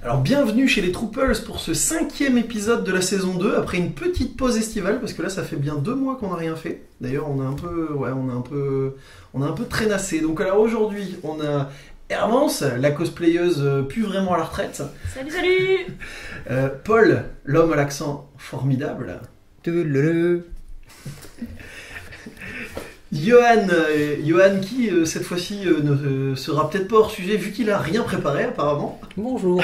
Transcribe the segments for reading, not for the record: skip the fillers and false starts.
Alors bienvenue chez les Troopers pour ce 5e épisode de la saison 2, après une petite pause estivale, parce que là ça fait bien 2 mois qu'on n'a rien fait. D'ailleurs on a un peu traînassé. Donc alors aujourd'hui on a Hermance, la cosplayeuse plus vraiment à la retraite. Salut, salut. Paul, l'homme à l'accent formidable. Johan qui cette fois-ci ne sera peut-être pas hors sujet vu qu'il a rien préparé apparemment. Bonjour.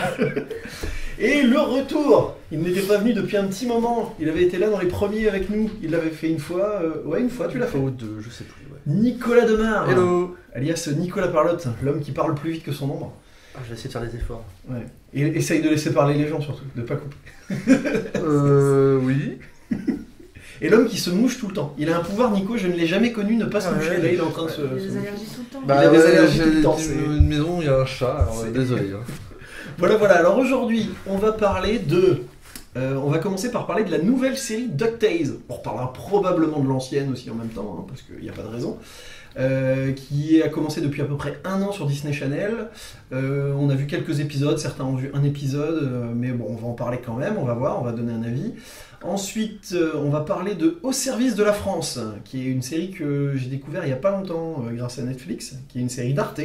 Et le retour, il n'était pas venu depuis un petit moment, il avait été là dans les premiers avec nous, il l'avait fait une fois, une fois tu l'as fait. Ou deux, je sais plus. Ouais. Nicolas Demar, Hello. alias Nicolas Parlotte, l'homme qui parle plus vite que son ombre. Ah, je vais essayer de faire des efforts. Ouais. Et essaye de laisser parler les gens surtout, de pas couper. Oui. Et l'homme qui se mouche tout le temps. Il a un pouvoir, Nico, je ne l'ai jamais connu ne pas se moucher. ouais. Là, il est en train de se. Il y a se des moucher. allergies tout le temps. Il a des allergies tout le temps, J'ai c'est- une maison, il y a un chat, alors C'est- désolé. Hein. Voilà. Alors aujourd'hui, on va parler de. On va commencer par parler de la nouvelle série DuckTales. On reparlera probablement de l'ancienne aussi en même temps, hein, parce qu'il n'y a pas de raison. Qui a commencé depuis à peu près 1 an sur Disney Channel. On a vu quelques épisodes, certains ont vu un épisode, mais bon, on va en parler quand même, on va voir, on va donner un avis. Ensuite, on va parler de Au service de la France, qui est une série que j'ai découvert il n'y a pas longtemps grâce à Netflix, qui est une série d'Arte.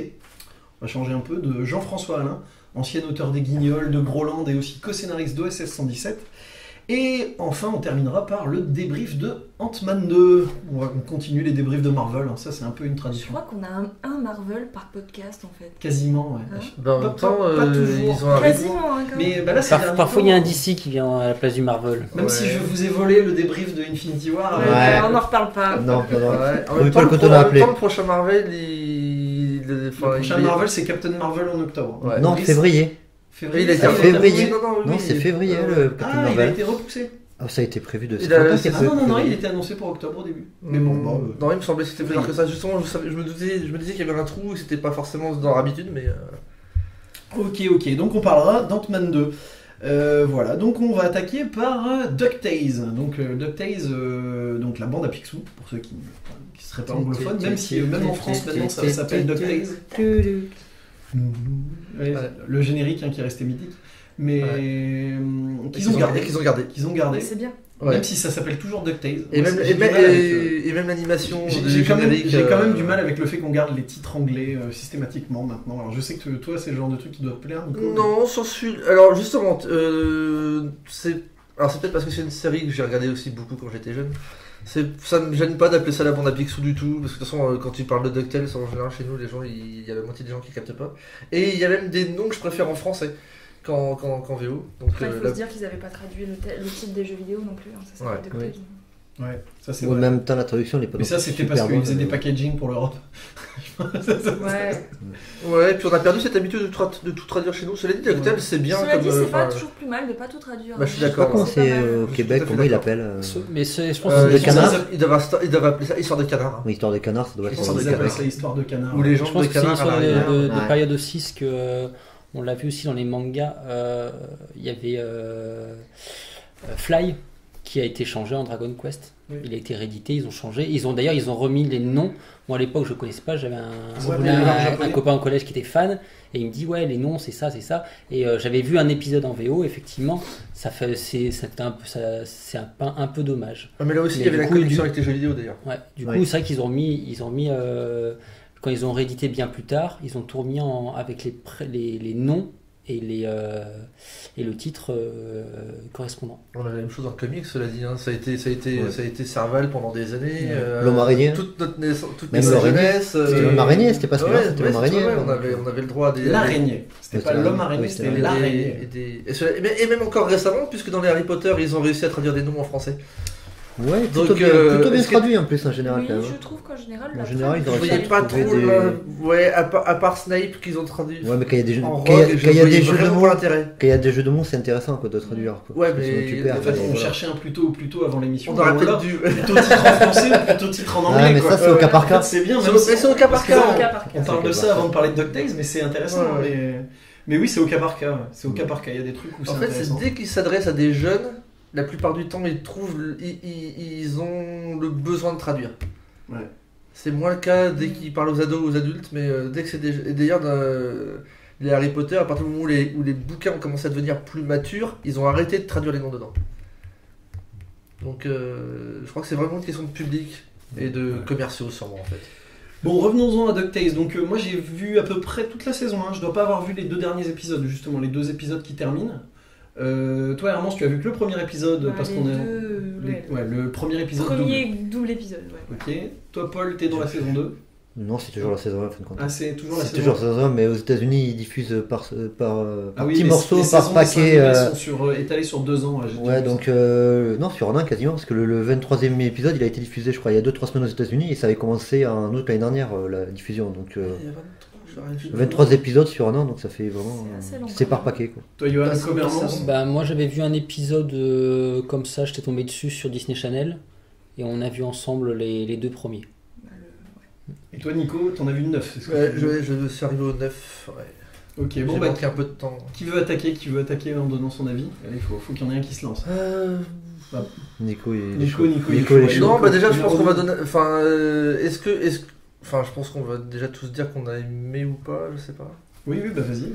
On va changer un peu, de Jean-François Alain, ancien auteur des Guignols, de Groland et aussi co-scénariste d'OSS 117. Et enfin, on terminera par le débrief de Ant-Man 2. On va continuer les débriefs de Marvel, hein. Ça c'est un peu une Je tradition. crois qu'on a un Marvel par podcast en fait. Quasiment, ouais. Hein Bah, en Pas- même temps, pas toujours. ils ont un rythme. Quasiment, hein, quand même. Mais bah là, c'est dernier Parfois il y a un temps, DC qui vient à la place du Marvel. Même Ouais. si je vous ai volé le débrief de Infinity War. Ouais, Ouais. on n'en reparle pas. Non, non, non. Ouais. En Oui, même pas temps, le coton à appeler. le prochain Marvel, Le prochain Marvel, c'est Captain Marvel en octobre. Ouais. Non, Et février. Février. Il a été Ah, février. Non, Non, c'est février le Captain Ah, il a Marvel. été repoussé. Ah, ça a été prévu de. Il C'est a- longtemps c'est- qu'il Ah est non, non, non, il prévu. était annoncé pour octobre au début. Mais bon, bah, Non, il me semblait que c'était plus tard que ça. Justement, je me disais qu'il y avait un trou, c'était pas forcément dans l'habitude, mais. Ok, donc on parlera d'Ant-Man 2. Voilà, donc on va attaquer par DuckTales. Donc DuckTales, donc la bande à Picsou, pour ceux qui ne seraient pas anglophones, même si même en France maintenant ça s'appelle DuckTales. Ouais, le générique qui est resté mythique. Mais qu'ils ont gardé. Qu'ils ont gardé. C'est bien. Ouais. Même si ça s'appelle toujours DuckTales. Et Moi, même, j'ai et du même, mal avec, et même l'animation. J'ai du quand même, générique, j'ai quand même du mal avec le fait qu'on garde les titres anglais systématiquement maintenant. Alors je sais que toi c'est le genre de truc qui doit te plaire, Nico. Non, sur celui. Alors justement, c'est peut-être parce que c'est une série que j'ai regardé aussi beaucoup quand j'étais jeune. Ça me gêne pas d'appeler ça la bande à Picsou du tout, parce que de toute façon, quand tu parles de DuckTales, en général chez nous, les gens, il y a la moitié des gens qui captent pas. Et il y a même des noms que je préfère en français qu'en VO. Donc, Après, il faut la- se dire qu'ils n'avaient pas traduit le titre des jeux vidéo non plus. Hein. Ça Ouais. s'appelle DuckTales. Ouais, ça c'est En vrai. même temps, la traduction n'est pas. Mais ça non plus c'était super parce qu'ils bonne, faisaient des mais- packaging pour l'Europe. Ouais. Ouais, puis on a perdu cette habitude de tout traduire chez nous. Cela dit, DuckTales, c'est bien Cela comme. dit, c'est pas enfin, toujours plus mal de pas tout traduire. Bah, je suis Je sais d'accord. pas comment pas c'est mal. au Je suis Québec, tout à fait comment il d'accord. appelle. Mais je pense Le que canard. Ils doivent appeler ça Histoire de canard. hein. Oui, histoire de canard, ça doit être. Histoire de Ils canard. appellent ça histoire de canard. Ou les je gens pense de que c'est une canard à histoire l'arrière. de Ouais. période aussi, ce que on l'a vu aussi dans les mangas. Il y avait Fly qui a été changé en Dragon Quest. Oui. Il a été réédité, ils ont changé. Ils ont remis les noms. Moi à l'époque je connaissais pas, j'avais Ouais, mais alors, japonais. un copain au collège qui était fan et il me dit ouais les noms c'est ça. Et j'avais vu un épisode en VO, effectivement, c'était un peu dommage. Ah, mais là aussi, Mais il y avait du la coup, connexion avec les jeux vidéo d'ailleurs. Ouais, du Ouais. coup, c'est vrai qu'ils ont mis quand ils ont réédité bien plus tard, ils ont tout remis avec les noms et le titre correspondant. On a la même chose dans le comics, cela dit. Hein. Ça a été Serval pendant des années. Ouais. L'homme araignée. Toute notre naissance, toute Même notre l'araignée. jeunesse. C'était l'homme araignée, c'était pas celui-là, ouais, c'était ouais, l'homme araignée. vrai, on avait le droit à des. L'araignée. C'était Ouais, pas c'était l'homme un- araignée, oui, c'était c'était l'araignée. Et même encore récemment, puisque dans les Harry Potter, ils ont réussi à traduire des noms en français. Ouais, Donc, plutôt bien est-ce que- traduit en plus en général Oui, quand même. je trouve qu'en général. En la général, trad- ils Je auraient voyais pu pas trouver trop. des- Ouais, à part Snape qu'ils ont traduit. Ouais, mais quand il y a des jeux, En quand il y a- rogue, quand il y a des jeux de vraiment mots, pas l'intérêt. quand il y a des jeux de mots, c'est intéressant quoi de traduire. Quoi. Ouais, Parce que mais sinon, tu perds, En fait, mais on voilà. cherchait un plutôt avant l'émission. On aurait Voilà. peut-être dû. Plutôt titre en français ou plutôt titre en anglais. Ah, mais quoi. ça c'est au cas par En cas. fait, c'est bien, C'est même au- si- mais c'est au cas par parce que cas. là, Au cas par cas. on parle de ça avant de parler de DuckTales, mais c'est intéressant. Ouais. Mais oui, c'est au cas par cas. C'est au cas par cas. Il y a des trucs où c'est En fait, intéressant. c'est dès qu'ils s'adressent à des jeunes, la plupart du temps, ils ont le besoin de traduire. Ouais. C'est moins le cas dès qu'ils parlent aux ados ou aux adultes, mais dès que c'est des. Et d'ailleurs, les Harry Potter, à partir du moment où les bouquins ont commencé à devenir plus matures, ils ont arrêté de traduire les noms dedans. Donc je crois que c'est vraiment une question de public et de commerciaux sûrement en fait. Bon, revenons-en à DuckTales. Donc moi j'ai vu à peu près toute la saison 1, je dois pas avoir vu les 2 derniers épisodes, justement, les 2 épisodes qui terminent. Toi Hermance, tu as vu que le premier épisode, Bah, parce les qu'on est... deux, ouais. Ouais, le premier épisode Premier double épisode, ouais. double. Ok. Toi Paul, t'es dans la saison 2. Non, c'est toujours la saison 1, en fin de compte. Ah, c'est toujours la C'est saison toujours la saison 1, mais aux États-Unis, ils diffusent par Ah oui, petits les morceaux, saisons par de paquet. Saint-Denis sont étalées sur 2 ans. J'ai Ouais, vu donc ça. non, sur un an quasiment, parce que le 23e épisode, il a été diffusé, je crois, il y a 2-3 semaines aux États-Unis, et ça avait commencé en août l'année dernière, la diffusion. Donc Il y a 23, je sais pas. 23 épisodes sur un an, donc ça fait vraiment. C'est assez long, C'est quand par même. paquet, quoi. Toi Johan, Bah, c'est comme une Hermance. saison. Bah, moi j'avais vu un épisode comme ça, j'étais tombé dessus sur Disney Channel et on a vu ensemble les 2 premiers. Bah, Et toi Nico, t'en as vu 9, c'est ce que Ouais, tu veux. je suis arrivé au 9. Ouais. Ok, J'ai bon bah manqué un peu de temps. qui veut attaquer en donnant son avis? Allez, faut qu'il y en ait un qui se lance. Nico, il est Nico, chaud. Nico, il est Nico, il est chaud. chaud. Non, bah déjà, je pense qu'on va Numéro donner. Enfin, enfin, je pense qu'on va déjà tous dire qu'on a aimé ou pas, je sais pas. Oui, bah vas-y.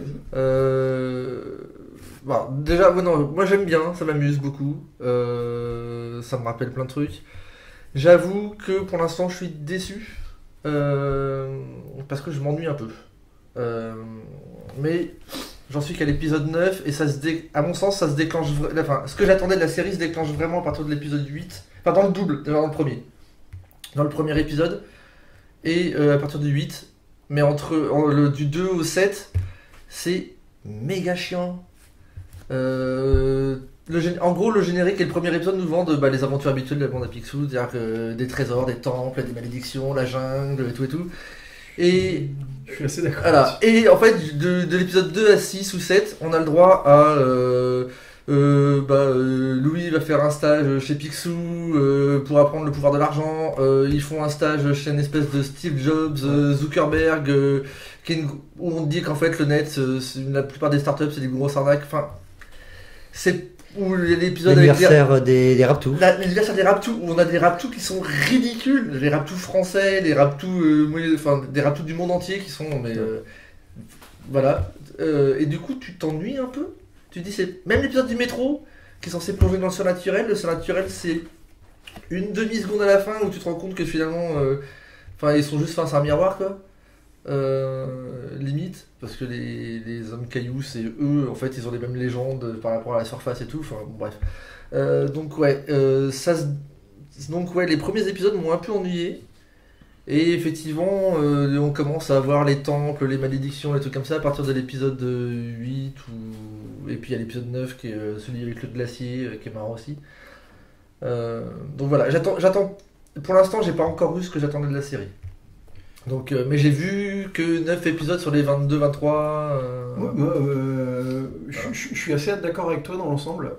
Bah, déjà, ouais, non, moi j'aime bien, ça m'amuse beaucoup. Ça me rappelle plein de trucs. J'avoue que pour l'instant, je suis déçu. Parce que je m'ennuie un peu. Mais j'en suis qu'à l'épisode 9 et à mon sens, ça se déclenche. Enfin, ce que j'attendais de la série se déclenche vraiment à partir de l'épisode 8. Enfin, dans le double, dans le premier. Dans le premier épisode. Et à partir du 8. Mais du 2 au 7, c'est méga chiant. En gros, le générique et le premier épisode nous vendent les aventures habituelles de la bande à Picsou, c'est-à-dire que des trésors, des temples, des malédictions, la jungle, et tout et tout. Et Je suis assez d'accord. voilà. Et en fait, de l'épisode 2 à 6 ou 7, on a le droit à Louis va faire un stage chez Picsou pour apprendre le pouvoir de l'argent. Ils font un stage chez une espèce de Steve Jobs, Zuckerberg, où on dit qu'en fait le net, la plupart des startups, c'est des grosses arnaques. Enfin, c'est où l'épisode avec L'anniversaire des Raptous. l'anniversaire des Raptous, où on a des Raptous qui sont ridicules, les Raptous français, les Raptous, des Raptous du monde entier qui sont, voilà. Et du coup, tu t'ennuies un peu. Tu dis, c'est même l'épisode du métro qui est censé plonger dans le surnaturel. Le surnaturel, c'est une demi-seconde à la fin où tu te rends compte que finalement, ils sont juste face à un miroir, quoi. Limite, parce que les hommes cailloux, c'est eux, en fait, ils ont les mêmes légendes par rapport à la surface et tout. Enfin, bon, bref. Donc les premiers épisodes m'ont un peu ennuyé. Et effectivement, on commence à avoir les temples, les malédictions, les trucs comme ça à partir de l'épisode 8 et puis il y a l'épisode 9 qui est celui avec le glacier qui est marrant aussi. Donc voilà, j'attends. Pour l'instant, j'ai pas encore vu ce que j'attendais de la série. Donc, mais j'ai vu que 9 épisodes sur les 22, 23. Je suis assez d'accord avec toi dans l'ensemble.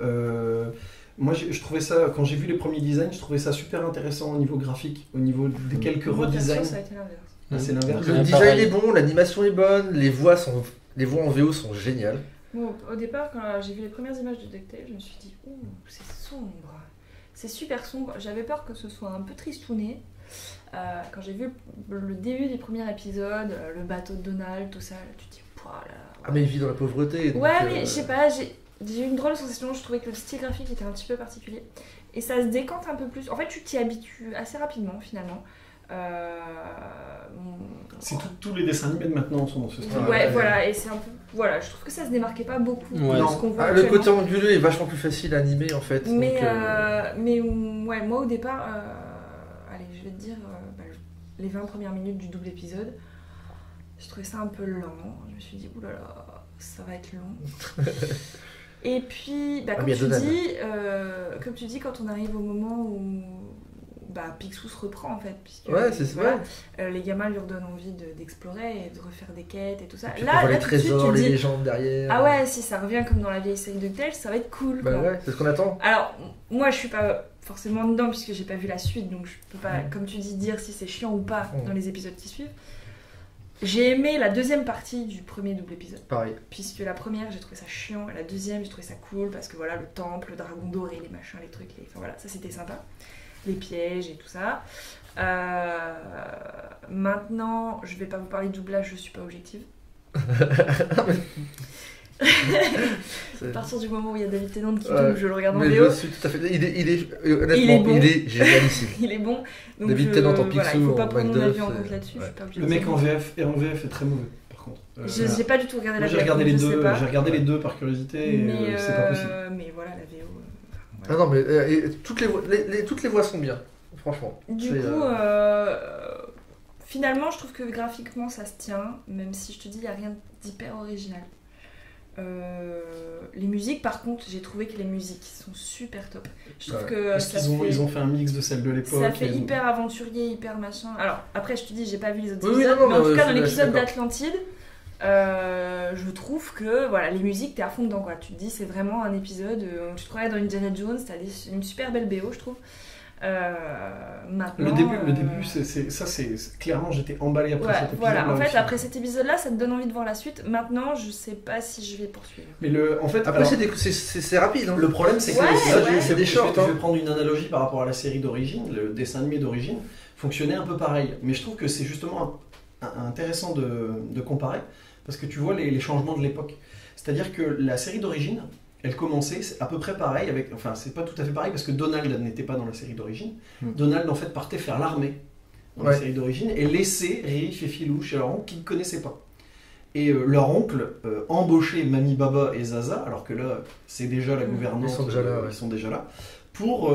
Moi, je trouvais ça, quand j'ai vu les premiers designs, je trouvais ça super intéressant au niveau graphique, au niveau des quelques Moi, perso, redesigns. ça a été l'inverse. Ah, c'est l'inverse. Le Ouais, design pareil. est bon, l'animation est bonne, les voix en VO sont géniales. Bon, au départ, quand j'ai vu les premières images de DuckTales, je me suis dit, ouh, c'est sombre. C'est super sombre. J'avais peur que ce soit un peu tristouné. Quand j'ai vu le début des premiers épisodes, le bateau de Donald, tout ça, là, tu te dis, pouah, là. Ah, mais il vit dans la pauvreté. Donc, Ouais, mais je sais pas, j'ai eu une drôle de sensation. Je trouvais que le style graphique était un petit peu particulier. Et ça se décante un peu plus. En fait, tu t'y habitues assez rapidement, finalement. C'est tous les dessins animés de maintenant sont dans ce style. Ouais, voilà, et c'est un peu. Voilà, je trouve que ça se démarquait pas beaucoup Ouais. de ce qu'on voit le actuellement. côté anguleux est vachement plus facile à animer en fait. Mais, donc, ouais, moi au départ, allez, je vais te dire, les 20 premières minutes du double épisode, je trouvais ça un peu lent. Je me suis dit, oulala, ça va être long. Et puis, mais il y a Donald. comme tu dis, quand on arrive au moment où Picsou se reprend en fait, puisque Ouais, c'est voilà, vrai. les gamins lui redonnent envie d'explorer et de refaire des quêtes et tout ça. Puis on voit les tout de suite, trésors, tu te les dis, légendes derrière. ah ouais, si ça revient comme dans la vieille série de DuckTales, ça va être cool. Bah quoi. ouais, c'est ce qu'on attend. Alors, moi je suis pas forcément dedans puisque j'ai pas vu la suite, donc je peux pas, comme tu dis, dire si c'est chiant ou pas dans les épisodes qui suivent. J'ai aimé la deuxième partie du premier double épisode, Pareil. puisque la première j'ai trouvé ça chiant, et la deuxième j'ai trouvé ça cool parce que voilà, le temple, le dragon doré, les machins, les trucs, enfin voilà, ça c'était sympa. Les pièges et tout ça. Maintenant, je vais pas vous parler de doublage, je suis pas objective. À partir du moment où il y a David Tennant qui Ouais. tombe, je le regarde en Mais VO. je suis tout à fait. Honnêtement, Il est bon. il est génialissime. Il est bon. Donc David Tennant en voilà, Picsou, il faut pas en prendre mon Macduff, avis en compte c'est- là-dessus. ouais. Je suis pas obligée Le de mec dire. en VF est très mauvais, par contre. J'ai pas du tout regardé la Moi j'ai VF, regardé donc les je sais deux, pas. j'ai regardé les deux par curiosité et Mais, c'est pas possible. mais voilà, la VO. Ah non, mais toutes les voix sont bien, franchement. Du C'est, coup, finalement, je trouve que graphiquement ça se tient, même si je te dis, il n'y a rien d'hyper original. Les musiques, par contre, j'ai trouvé que les musiques sont super top. Je trouve Ouais. que Parce ça qu'ils ont, fait, ils ont fait un mix de celles de l'époque. ça fait et- hyper aventurier, hyper machin. Alors, après, je te dis, j'ai pas vu les autres Oui, oui, épisodes, non, mais en mais tout cas, je dans suis l'épisode d'accord. d'Atlantide, je trouve que voilà, les musiques, t'es à fond dedans, quoi. Tu te dis, c'est vraiment un épisode, tu te croyais dans Indiana Jones, t'as une super belle BO, je trouve. Maintenant, Le début, c'est clairement, j'étais emballé après ouais, cet épisode. voilà, en fait, après cet épisode-là, ça te donne envie de voir la suite. Maintenant, je sais pas si je vais poursuivre. Mais en fait, Après, alors, c'est rapide. Hein. le problème, c'est que Ouais, ça, ouais. c'est des shorts. hein. Je vais prendre une analogie par rapport à la série d'origine, le dessin animé d'origine, fonctionnait un peu pareil. Mais je trouve que c'est justement intéressant de comparer parce que tu vois les changements de l'époque. C'est-à-dire que la série d'origine, elle commençait c'est à peu près pareil avec, enfin c'est pas tout à fait pareil parce que Donald n'était pas dans la série d'origine. Donald en fait partait faire l'armée dans la Ouais. série d'origine et laissait Riff et Filou chez leur oncle qu'ils ne connaissaient pas. Et leur oncle embauchait Mami Baba et Zaza, alors que là c'est déjà la gouvernante, Ils sont déjà là, ouais. ils sont déjà là, pour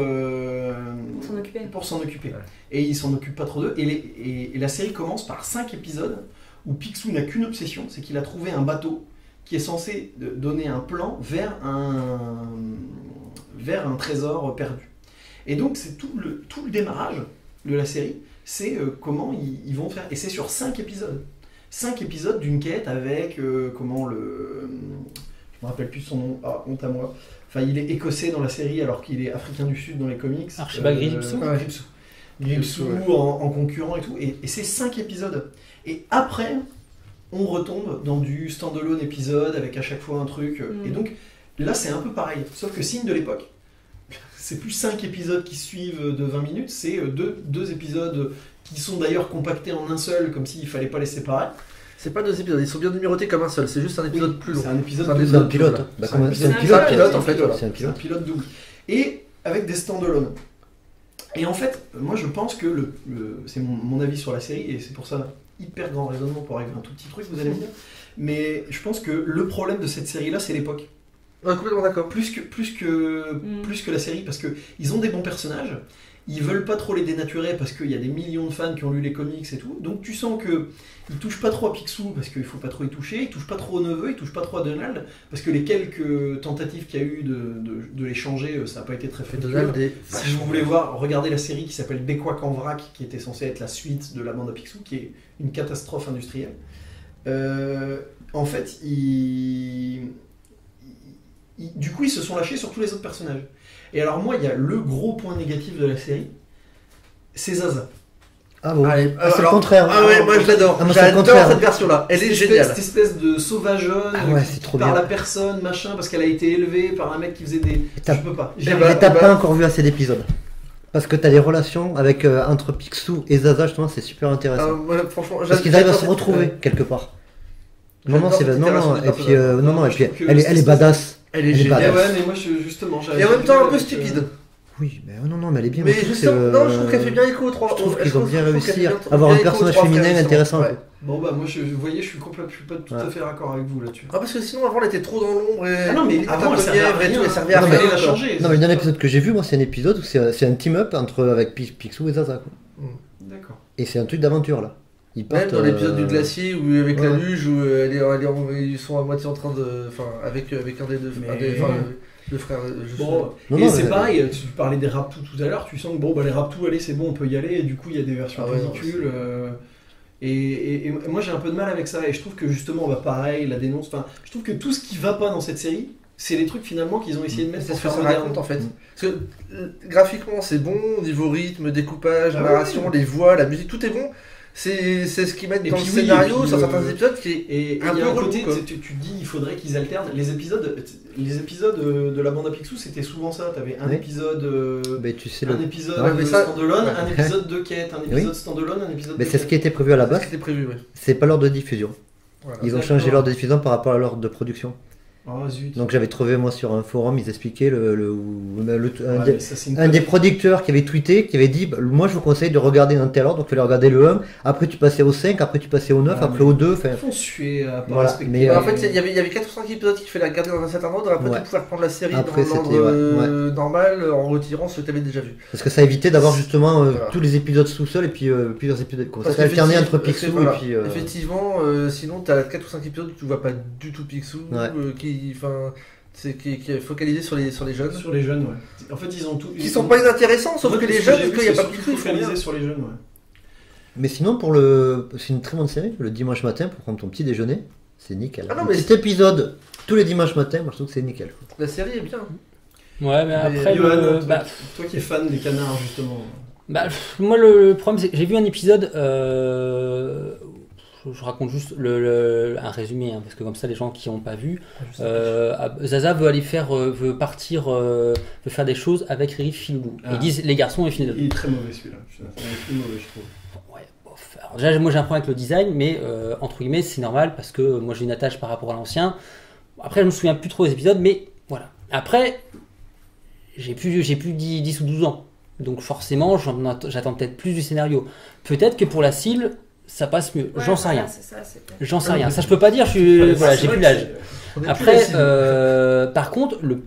S'en occuper. pour s'en occuper. Ouais. Et ils s'en occupent pas trop d'eux. Et la série commence par 5 épisodes où Picsou n'a qu'une obsession, c'est qu'il a trouvé un bateau qui est censé donner un plan vers un trésor perdu. Et donc c'est tout le démarrage de la série, c'est comment ils vont faire. Et c'est sur 5 épisodes. 5 épisodes d'une quête avec comment le... Je me rappelle plus son nom, ah honte à moi. Enfin il est écossais dans la série alors qu'il est africain du Sud dans les comics. Archibald Gripsou. Ouais, Gripsou ouais. en concurrent et tout. Et c'est 5 épisodes. Et après, on retombe dans du standalone épisode avec à chaque fois un truc. Et donc là, c'est un peu pareil. Sauf que signe de l'époque, c'est plus 5 épisodes qui suivent de 20 minutes, c'est deux épisodes qui sont d'ailleurs compactés en un seul, comme s'il fallait pas les séparer. C'est pas 2 épisodes, ils sont bien numérotés comme un seul, c'est juste un épisode Oui, plus long. C'est un épisode C'est un double. C'est un épisode pilote. double. Bah, C'est un comment- pilote. c'est un C'est pilote. un pilote, en fait, voilà. C'est un C'est un pilote. pilote double. Et avec des standalone. Et en fait, moi je pense que c'est mon avis sur la série, et c'est pour ça hyper grand raisonnement pour arriver à un tout petit truc, vous allez me dire. Mais je pense que le problème de cette série-là, c'est l'époque. Ouais, complètement d'accord. Plus que la série, parce qu'ils ont des bons personnages, ils veulent pas trop les dénaturer parce qu'il y a des millions de fans qui ont lu les comics et tout, donc tu sens que ils touchent pas trop à Picsou parce qu'il faut pas trop y toucher, ils touchent pas trop au neveu, ils touchent pas trop à Donald parce que les quelques tentatives qu'il y a eu de les changer, ça a pas été très Fait fructueux. Donald est Si vous voulez voir, regardez la série qui s'appelle Des Couacs en vrac, qui était censée être la suite de la bande à Picsou, qui est une catastrophe industrielle. En fait, du coup, ils se sont lâchés sur tous les autres personnages. Et alors moi, il y a le gros point négatif de la série, c'est Zaza. Ah bon. Allez, Ah, c'est le alors- contraire. Ah ouais, moi je l'adore. Ah, moi, c'est le J'adore contraire. cette version-là. Elle est géniale. Cette espèce de sauvageonne Ah ouais, qui c'est trop parle bien. à personne, machin, parce qu'elle a été élevée par un mec qui faisait des... T'as- Je peux pas. Eh J'ai- ben, Mais t'as bah- pas encore vu assez d'épisodes. Parce que t'as des relations avec entre Picsou et Zaza, justement, c'est super intéressant. Franchement, Parce qu'ils arrivent à se j'adore retrouver cette- quelque part. Non, non, J'adore c'est cette non, itération non, des et puis personnages. non, non, Moi, et je puis trouve que elle est c'est- badass. Elle est Elle est Eh géniale. badass. ouais, mais moi, justement... Et en même temps un peu stupide. Oui, mais non, non, mais elle est bien. Mais je trouve justement, que c'est, non, je trouve qu'elle fait bien écho aux trois. Je trouve je qu'ils ont bien qu'elle réussi fait bien- à avoir un bien écho aux personnage trois féminin frères, intéressant. justement. Ouais. Bon bah moi, vous voyez, je suis tout à fait raccord avec vous là-dessus. Ah, parce que sinon, avant, elle était trop dans l'ombre. Et... Ah non, mais Limite, avant, un elle peu servait à mièvre et rien. tout, elle servait à Non, Il mais rien. fallait la quoi. changer. Non, mais le dernier épisode que j'ai vu, moi, c'est un épisode où c'est un team-up avec Picsou et Zaza. Quoi. D'accord. Et c'est un truc d'aventure là. Ils Même partent, dans l'épisode du glacier où avec la ouais. luge où ils sont à moitié en train de, enfin avec un des deux, Mais- deux frères. Bon, Non, et non, c'est mais- pareil, tu parlais des Raptous tout à l'heure, tu sens que bon, bah, les Raptous, allez, c'est bon, on peut y aller, et du coup, il y a des versions Ah ouais, non, ridicules. Et moi, j'ai un peu de mal avec ça, et je trouve que justement, bah, pareil, la dénonce, enfin, je trouve que tout ce qui va pas dans cette série, c'est les trucs finalement qu'ils ont essayé de mettre C'est pour ce que faire ça moderne. raconte en fait. Parce que graphiquement c'est bon, niveau rythme, découpage, Ah narration, oui. les voix, la musique, tout est bon. C'est ce qu'ils mettent Et dans puis le oui, scénario et puis, sur certains épisodes qui est Et il un y a peu un relou, côté, quoi. tu te dis, il faudrait qu'ils alternent. Les épisodes de la bande à Picsou, c'était souvent ça. T'avais un Oui. épisode, Mais tu sais, un épisode Ouais, mais ça- standalone, Ouais. un épisode de quête, un épisode standalone, un épisode mais de c'est ce quête. qui était prévu à la base. c'était prévu. Ouais. C'est pas l'heure de diffusion. Voilà. Ils ont D'accord. changé l'ordre de diffusion par rapport à l'ordre de production. Oh zut. Donc j'avais trouvé moi sur un forum, ils expliquaient un Ouais, des- mais ça, c'est une un des producteurs qui avait tweeté, qui avait dit bah, moi je vous conseille de regarder dans tel ordre, donc il fallait regarder le 1, après tu passais au 5, après tu passais au 9, Ah, après mais- au 2, enfin Ils font suer à pas Voilà, respecter. mais, Bah, en fait, il y avait 4 ou 5 épisodes qu'il fallait regarder dans un certain ordre, après Ouais. tu pouvais reprendre la série Après, dans l'ordre c'était- ouais, normal en retirant ce que tu avais déjà vu. parce que ça évitait d'avoir justement Voilà. tous les épisodes sous-sol et puis plusieurs épisodes comme ça, Parce alterner entre qu'effectivement, Picsou voilà. et puis Effectivement, sinon t'as 4 ou 5 épisodes où tu vois pas du tout Picsou, Ouais. qui est focalisé sur les jeunes. Sur les jeunes, ouais. En fait, ils ont tout. Qui sont pas inintéressants, sauf que les jeunes, parce qu'il n'y a pas Picsou, ils font focalisés rien. sur les jeunes, ouais. Mais sinon c'est une très bonne série, le dimanche matin pour prendre ton petit déjeuner, c'est nickel. Ah non, Un mais petit épisode tous les dimanches matins, moi je trouve que c'est nickel. La série est bien. Ouais, mais après, Johan, bah, toi qui es fan des canards, justement. bah, moi, le problème, c'est que j'ai vu un épisode. Je raconte juste un résumé, hein, parce que comme ça, les gens qui n'ont pas vu, Zaza veut aller veut partir, veut faire des choses avec Riri Filou. Ah. Ils disent les garçons et Filou. Il est très mauvais celui-là. C'est un mauvais, je trouve. Ouais, bof. Alors déjà, moi j'ai un problème avec le design, mais entre guillemets, c'est normal parce que moi j'ai une attache par rapport à l'ancien. Après, je me souviens plus trop des épisodes, mais voilà. Après, j'ai plus 10 ou 12 ans. Donc forcément, j'attends peut-être plus du scénario. Peut-être que pour la cible, ça passe mieux. Ouais, J'en sais voilà, rien. c'est ça, c'est J'en sais rien. Ça, je peux pas dire. Voilà, C'est j'ai vrai plus que l'âge. On est plus Après, la cible. par contre, le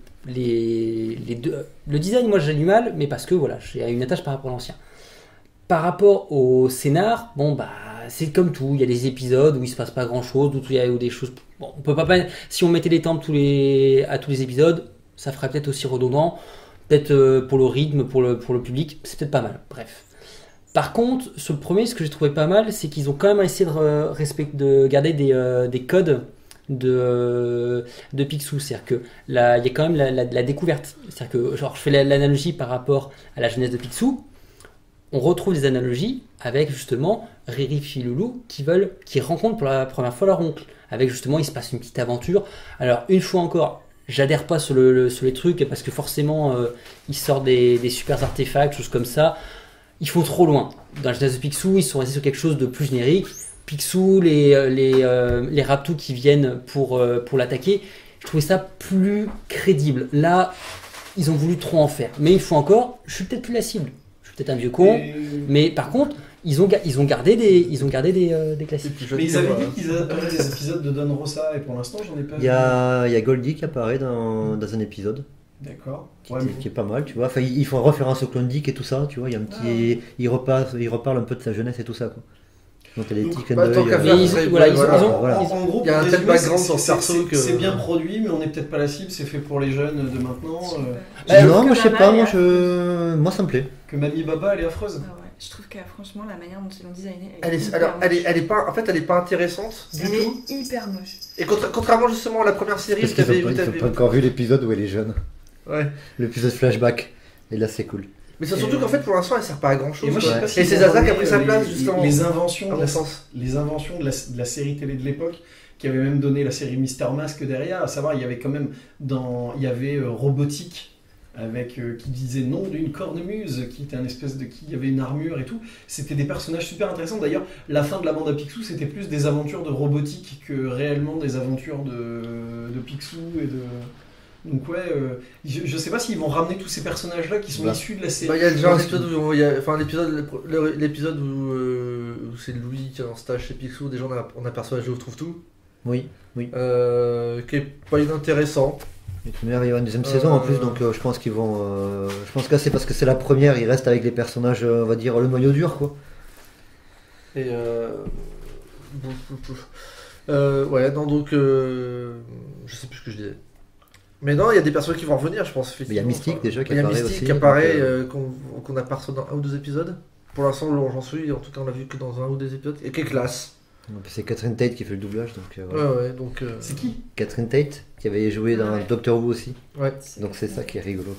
design, moi j'ai du mal, mais parce que voilà, j'ai une attache par rapport à l'ancien. Par rapport au scénar, bon bah c'est comme tout, il y a des épisodes où il se passe pas grand chose, où il y a des choses. Bon, on peut pas si on mettait les temps à tous les épisodes, ça ferait peut-être aussi redondant. Peut-être pour le rythme, pour le public, c'est peut-être pas mal. Bref. Par contre, sur le premier, ce que j'ai trouvé pas mal, c'est qu'ils ont quand même essayé de garder des codes de Picsou. C'est-à-dire que là, il y a quand même la découverte. C'est-à-dire que, genre, je fais l'analogie par rapport à la jeunesse de Picsou. On retrouve des analogies avec justement Riri Filoulou qui rencontrent pour la première fois leur oncle. Avec justement, il se passe une petite aventure. Alors, une fois encore, j'adhère pas sur les trucs parce que forcément, ils sortent des super artefacts, choses comme ça. Ils font trop loin. Dans la jeunesse de Picsou, ils sont restés sur quelque chose de plus générique. Picsou, les Raptous qui viennent pour l'attaquer, je trouvais ça plus crédible. Là, ils ont voulu trop en faire. Mais une fois encore, je suis peut-être plus la cible. Je suis peut-être un vieux con. Mais par contre, ils ont gardé des classiques. Plus jeune Mais ils que avaient moi, dit hein. qu'ils attendaient des épisodes de Don Rosa et pour l'instant j'en ai pas Il y a Goldie qui apparaît dans un épisode. D'accord. Qui est pas mal, tu vois. Enfin, ils font référence au Klondike et tout ça, tu vois. Il y a un petit, il reparle un peu de sa jeunesse et tout ça, quoi. Donc il y a des petits clins Bah, tant d'œil. qu'à Mais faire, ils- c'est- voilà, ils voilà. ont- voilà. En gros, Il y a pour un tel résumer, background c'est- sur ce perso que- c'est bien produit, mais on n'est peut-être pas la cible. C'est fait pour les jeunes de maintenant. Non, moi je sais pas, moi ça me plaît. Que Mamie Baba, elle est affreuse. Ah ouais, je trouve que franchement, la manière dont ils l'ont designé, Elle est, hyper alors, elle moche. est pas, en fait, elle est pas intéressante du Elle tout. est hyper moche. Et contrairement justement à la première série, Parce où qu'ils t'avais- ont où pas t'avais- encore vu l'épisode où elle est jeune. Ouais. L'épisode flashback. Et là c'est cool. Mais c'est surtout qu'en fait, pour l'instant, elle sert pas à grand Et chose. moi, je sais pas Et s'ils c'est ont Zaza qui a ramené, pris sa place, justement. Les inventions, À de mon sens. les inventions de la série télé de l'époque, qui avait même donné la série Mister Mask derrière. À savoir, il y avait quand même il y avait Robotique avec qui disait nom d'une cornemuse, qui était un espèce de qui avait une armure et tout. C'était des personnages super intéressants. D'ailleurs, la fin de la bande à Picsou, c'était plus des aventures de Robotique que réellement des aventures de Picsou et de. Donc ouais, je sais pas s'ils vont ramener tous ces personnages-là qui sont Bah. issus de la série. Bah, il y a déjà un épisode où enfin l'épisode où c'est Louis qui est en stage chez Picsou, déjà on aperçoit Je trouve tout, Oui. qui est pas inintéressant. Et puis, il y aura une deuxième saison en plus, donc je pense qu'ils vont. Je pense que là, c'est parce que c'est la première, ils restent avec les personnages, on va dire, le noyau dur, quoi. Et ouais, non, donc je sais plus ce que je disais. Mais non, il y a des personnes qui vont revenir, je pense. Mais il y a Mystique déjà qui Il y a apparaît Mystique aussi. qui apparaît, donc, qu'on aperçoit dans un ou deux épisodes. Pour l'instant, j'en suis, en tout cas, on l'a vu que dans un ou deux épisodes. Et qui est classe. c'est Catherine Tate qui fait le doublage, donc. Voilà. Ouais, donc. C'est qui? Catherine Tate qui avait joué dans Ouais. Doctor Who aussi. Ouais. Donc c'est ça qui est rigolo.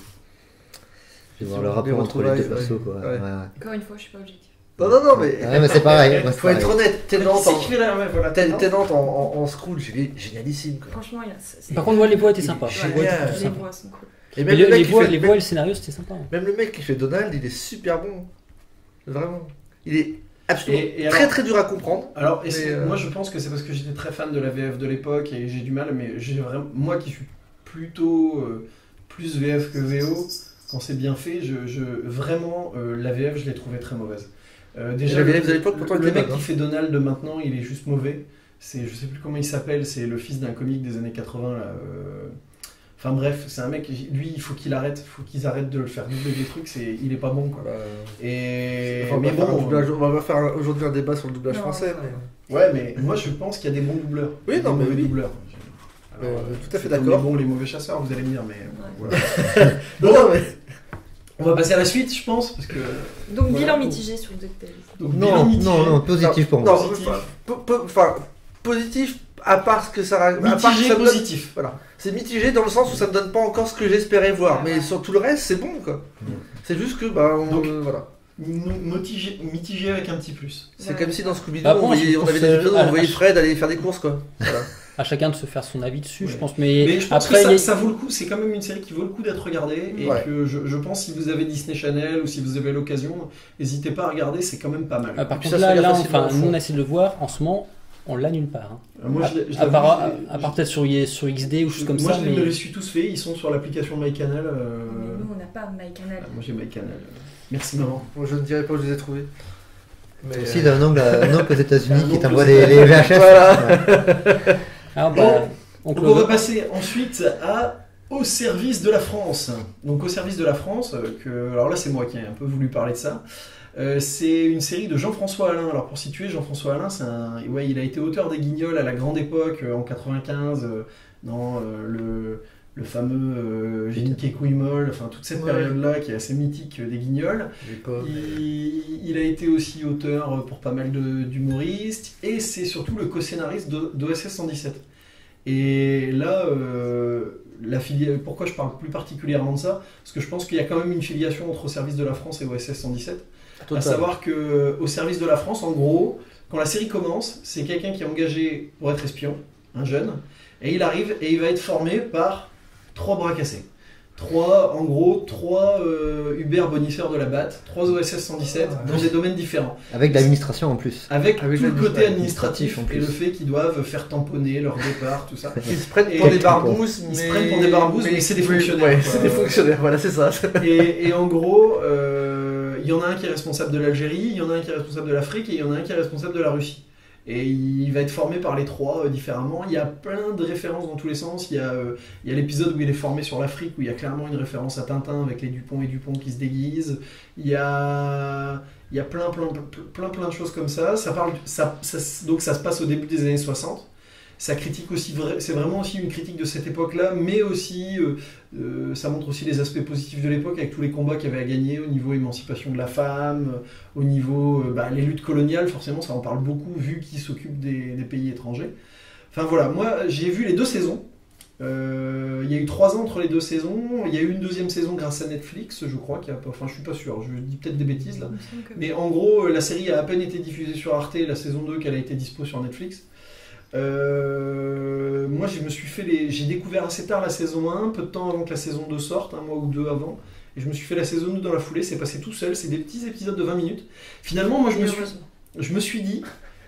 Je vais voir Des le rapport entre les deux retrouvailles, persos, ouais. quoi. Ouais. Ouais, ouais. Encore une fois, je suis pas objective. Non, mais. Ouais, mais c'est pareil. ouais, c'est Faut être pareil. honnête, Qui Tennant c'est qui fait la... ouais, voilà, Tennant. en Scrooge, il est génialissime, quoi. Franchement, c'est- Par contre, moi, les voix étaient sympas. Génial. Les voix étaient plutôt les sympas. voix sont cool. Et Mais même le mec les qui voix fait- et le scénario, c'était sympa. Même le mec qui fait Donald, il est super bon. Vraiment. Il est absolument Et très alors- très dur à comprendre. Alors, Mais, moi je pense que c'est parce que j'étais très fan de la VF de l'époque et j'ai du mal, mais moi qui suis plutôt plus VF que VO, quand c'est bien fait, vraiment la VF je l'ai trouvée très mauvaise. Déjà, la VF de l'époque, pourtant, le était mec bonne, qui fait Donald de maintenant, il est juste mauvais. Je sais plus comment il s'appelle, c'est le fils d'un comique des années 80 là. Enfin bref, c'est un mec, lui il faut qu'ils arrêtent de le faire doubler des trucs, il est pas bon quoi. Et Enfin, mais bon, on va pas faire aujourd'hui un débat sur le doublage Non, français. non. Mais... ouais, mais moi je pense qu'il y a des bons doubleurs. Oui, et des non, mais mauvais oui. doubleurs. Alors, tout à fait c'est comme d'accord. Les bons, les mauvais chasseurs, vous allez me dire, mais Ouais. voilà. Non, mais... On va passer à la suite, je pense, parce que Donc, Voilà. bilan mitigé sur DuckTales. donc bilan Non, mitigé. non, positif pour moi. Non, Positif. enfin, positif, à part ce que ça à part que Mitigé, ça me donne- positif. Voilà. C'est mitigé dans le sens où ça me donne pas encore ce que j'espérais voir. Mais sur tout le reste, c'est bon, quoi. C'est juste que, Donc, voilà. Mitigé avec un petit plus. C'est Ouais. comme si dans Scooby-Doo, Bah, bon, on avait pour des ce- épisodes où on voyait à- Fred aller faire des courses, quoi. Voilà. À chacun de se faire son avis dessus, Ouais. je pense. Mais, Mais je pense après, que il y a- ça vaut le coup, c'est quand même une série qui vaut le coup d'être regardée et Ouais. que je pense si vous avez Disney Channel ou si vous avez l'occasion, n'hésitez pas à regarder, c'est quand même pas mal. Par puis contre, ça se regarde là, facilement enfin, au fond. nous on essaie de le voir. En ce moment, on l'a nulle part. Hein. Moi, je À l'avoue, part, je l'ai- à part peut-être sur XD ou choses comme moi, ça. je Mais... me les suis tous faits, ils sont sur l'application MyCanal. Mais nous, on n'a pas MyCanal. Moi j'ai MyCanal. Merci maman. Moi, je ne dirais pas où je les ai trouvés. Mais, Aussi d'un oncle aux États-Unis Un qui oncle t'envoie aux les VHS. Voilà. Ouais. Ah, Bon. bah, on Donc on va close. passer ensuite au service de la France. Donc au service de la France, alors là c'est moi qui ai un peu voulu parler de ça. C'est une série de Jean-François Alain. Alors pour situer, Jean-François Alain, il a été auteur des Guignols à la grande époque en 95 dans le fameux Génie Kékou Molle, enfin toute cette Ouais. période-là qui est assez mythique des Guignols. Les pommes. Il a été aussi auteur pour pas mal d'humoristes et c'est surtout le co-scénariste d'OSS 117. Et là, pourquoi je parle plus particulièrement de ça? Parce que je pense qu'il y a quand même une filiation entre au service de la France et OSS 117. À Total. savoir que au service de la France, en gros, quand la série commence, c'est quelqu'un qui est engagé pour être espion, un jeune, et il arrive et il va être formé par 3 bras cassés. 3 Hubert Bonisseur de la BAT, 3 OSS 117 dans des domaines différents. Avec l'administration en plus. Avec tout le côté administratif administratif en et plus. le fait qu'ils doivent faire tamponner leur départ, tout ça. Ils se prennent Et- pour des barbousses, mais... Ils se prennent pour des barbousses, mais c'est des fonctionnaires, Ouais, quoi. c'est des fonctionnaires, voilà, c'est ça. Et en gros, il y en a un qui est responsable de l'Algérie, il y en a un qui est responsable de l'Afrique et il y en a un qui est responsable de la Russie. Et il va être formé par les 3 différemment. Il y a plein de références dans tous les sens. Il y a l'épisode où il est formé sur l'Afrique, où il y a clairement une référence à Tintin avec les Dupont et Dupont qui se déguisent. Il y a plein de choses comme ça. Donc ça se passe au début des années 60. Ça critique aussi, c'est vraiment aussi une critique de cette époque-là, mais aussi ça montre aussi les aspects positifs de l'époque avec tous les combats qu'il y avait à gagner au niveau émancipation de la femme, au niveau les luttes coloniales, forcément ça en parle beaucoup vu qu'il s'occupe des pays étrangers. Enfin voilà, moi j'ai vu les 2 saisons. Il y a eu 3 ans entre les 2 saisons. Il y a eu une 2e saison grâce à Netflix, je crois. Enfin, je suis pas sûr, je dis peut-être des bêtises là. Il me semble que- Mais en gros, la série a à peine été diffusée sur Arte, la saison 2 qu'elle a été dispo sur Netflix. Moi, j'ai découvert assez tard la saison 1, peu de temps avant que la saison 2 sorte, un mois ou 2 avant. Et je me suis fait la saison 2 dans la foulée, c'est passé tout seul, c'est des petits épisodes de 20 minutes. Finalement, moi, je me suis dit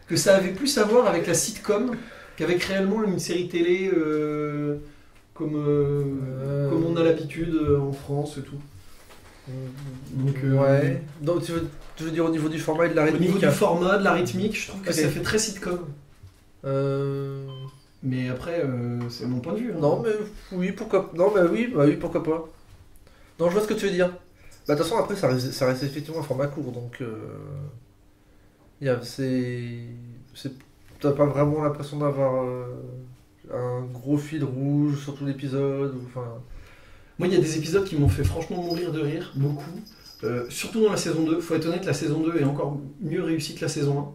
que ça avait plus à voir avec la sitcom qu'avec réellement une série télé comme on a l'habitude en France et tout. Donc, Ouais. Donc tu veux dire au niveau du format et de la Au rythmique niveau du format, de la rythmique, je trouve que Ok. ça fait très sitcom. euh... Mais après, c'est mon point de vue. hein. Non, mais oui, pourquoi non, mais oui, bah oui, pourquoi pas. Non, je vois ce que tu veux dire. Bah, de toute façon, après, ça reste effectivement un format court, donc... T'as pas vraiment l'impression d'avoir un gros fil rouge sur tout l'épisode, ou enfin... Moi, il y a des épisodes qui m'ont fait franchement mourir de rire, beaucoup. Surtout dans la saison 2. Faut être honnête, la saison 2 est encore mieux réussie que la saison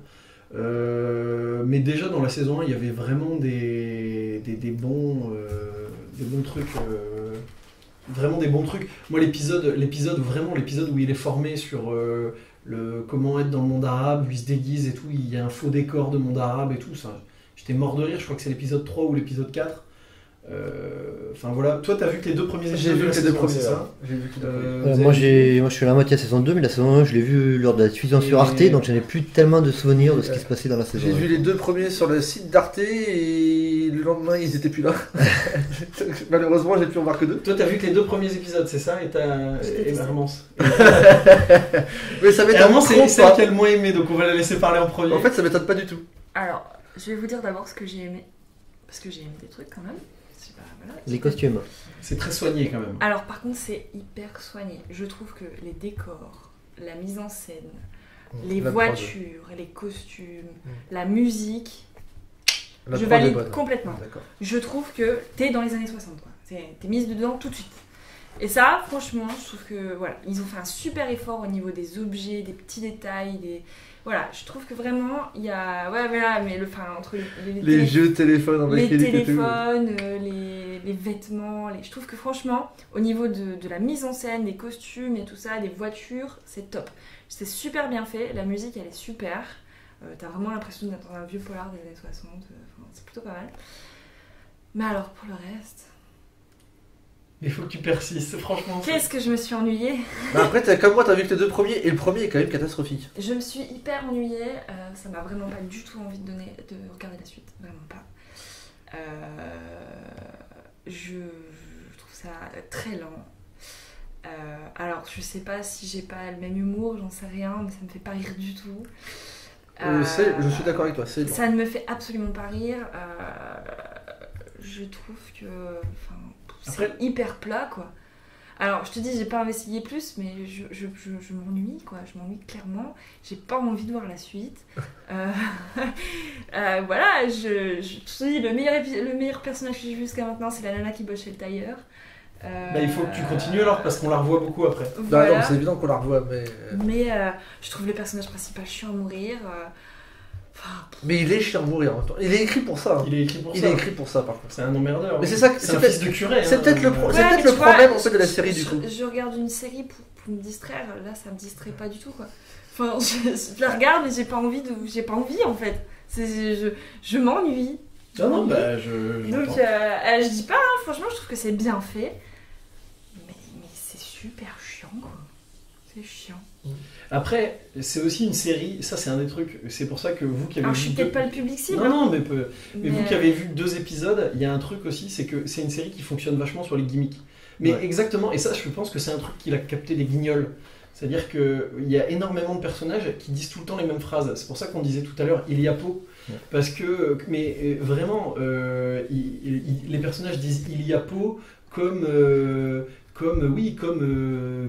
1. Mais déjà dans la saison 1, il y avait vraiment des bons trucs. Vraiment des bons trucs. Moi, l'épisode où il est formé sur comment être dans le monde arabe, où il se déguise et tout, il y a un faux décor de monde arabe et tout. Ça, j'étais mort de rire, je crois que c'est l'épisode 3 ou l'épisode 4. Enfin voilà, toi t'as vu que les 2 premiers J'ai épisodes vu de la que les deux saison, premiers, c'est ça ça. J'ai vu que les deux premiers. Vous avez moi, vu- je suis à la moitié de la saison 2, mais la saison 1, je l'ai vu lors de la diffusion sur Et- Arte, donc j'en ai plus tellement de souvenirs de ce qui se passait dans la saison. J'ai vu les 2 premiers sur le site d'Arte et le lendemain ils étaient plus là. Malheureusement j'ai pu en voir que 2. Toi t'as vu que les 2 premiers épisodes, c'est ça? Et Hermance. Mais ça Et m'étonne Hermance c'est trop celle pas. qui a le moins aimé, donc on va la laisser parler en premier. En fait ça m'étonne pas du tout. Alors, je vais vous dire d'abord ce que j'ai aimé. Parce que j'ai aimé des trucs quand même. C'est pas, voilà. Les costumes. C'est très soigné quand même. Alors, par contre, c'est hyper soigné. Je trouve que les décors, la mise en scène, les La voitures, les costumes, la musique, La je prod est valide bonne. complètement. D'accord. Je trouve que t'es dans les années 60, quoi. T'es mise dedans tout de suite. Et ça, franchement, je trouve que voilà, ils ont fait un super effort au niveau des objets, des petits détails, voilà, je trouve que vraiment il y a, ouais, voilà, mais entre Les jeux de téléphone en les Belgique et tout. téléphones, les vêtements, je trouve que franchement, au niveau de la mise en scène, des costumes et tout ça, des voitures, c'est top. C'est super bien fait, la musique elle est super. T'as vraiment l'impression d'être dans un vieux polar des années 60, c'est plutôt pas mal. Mais alors pour le reste, Il faut que tu persistes, franchement. qu'est-ce que je me suis ennuyée. Bah après, comme moi, t'as vu que les 2 premiers, et le premier est quand même catastrophique. Je me suis hyper ennuyée, ça m'a vraiment pas du tout envie de regarder la suite, vraiment pas. Je trouve ça très lent. Alors je sais pas si j'ai pas le même humour, j'en sais rien, mais ça me fait pas rire du tout. Je suis d'accord avec toi, c'est lent. Ça ne me fait absolument pas rire. Je trouve que c'est Après- hyper plat quoi. Alors je te dis j'ai pas investigué plus mais je m'ennuie quoi, je m'ennuie clairement, j'ai pas envie de voir la suite. Voilà, je te dis le meilleur personnage que j'ai vu jusqu'à maintenant c'est la nana qui bosse chez le tailleur. Bah, il faut que tu continues alors parce qu'on la revoit beaucoup après. Bah Voilà. non, c'est évident qu'on la revoit, mais. Mais je trouve le personnage principal chiant à mourir. Mais il est chiant à mourir en même temps. Il est écrit pour ça. Hein. Il est écrit pour Il ça. est écrit pour ça par contre. C'est un emmerdeur. Mais c'est ça, C'est un fils de curé. c'est hein. peut-être le Ouais, peut-être mais le tu vois, problème en fait de la série du coup. Je regarde une série pour me distraire, là ça me distrait pas du tout quoi. Enfin, je la regarde mais j'ai pas envie en fait. Je m'ennuie. Non, non, bah je. Donc j'entends. je dis pas, hein, franchement je trouve que c'est bien fait. Mais c'est super chiant quoi. C'est chiant. Après, c'est aussi une série, ça c'est un des trucs, c'est pour ça que vous qui avez Alors vu je suis deux- peut-être pas le public cible. Non, hein, non, mais vous qui avez vu 2 épisodes, il y a un truc aussi, c'est que c'est une série qui fonctionne vachement sur les gimmicks. Mais Ouais. exactement, et ça je pense que c'est un truc qu'il a capté les guignols. C'est-à-dire qu'il y a énormément de personnages qui disent tout le temps les mêmes phrases. C'est pour ça qu'on disait tout à l'heure il y a peau. Ouais. Parce que, mais vraiment, les personnages disent il y a peau comme.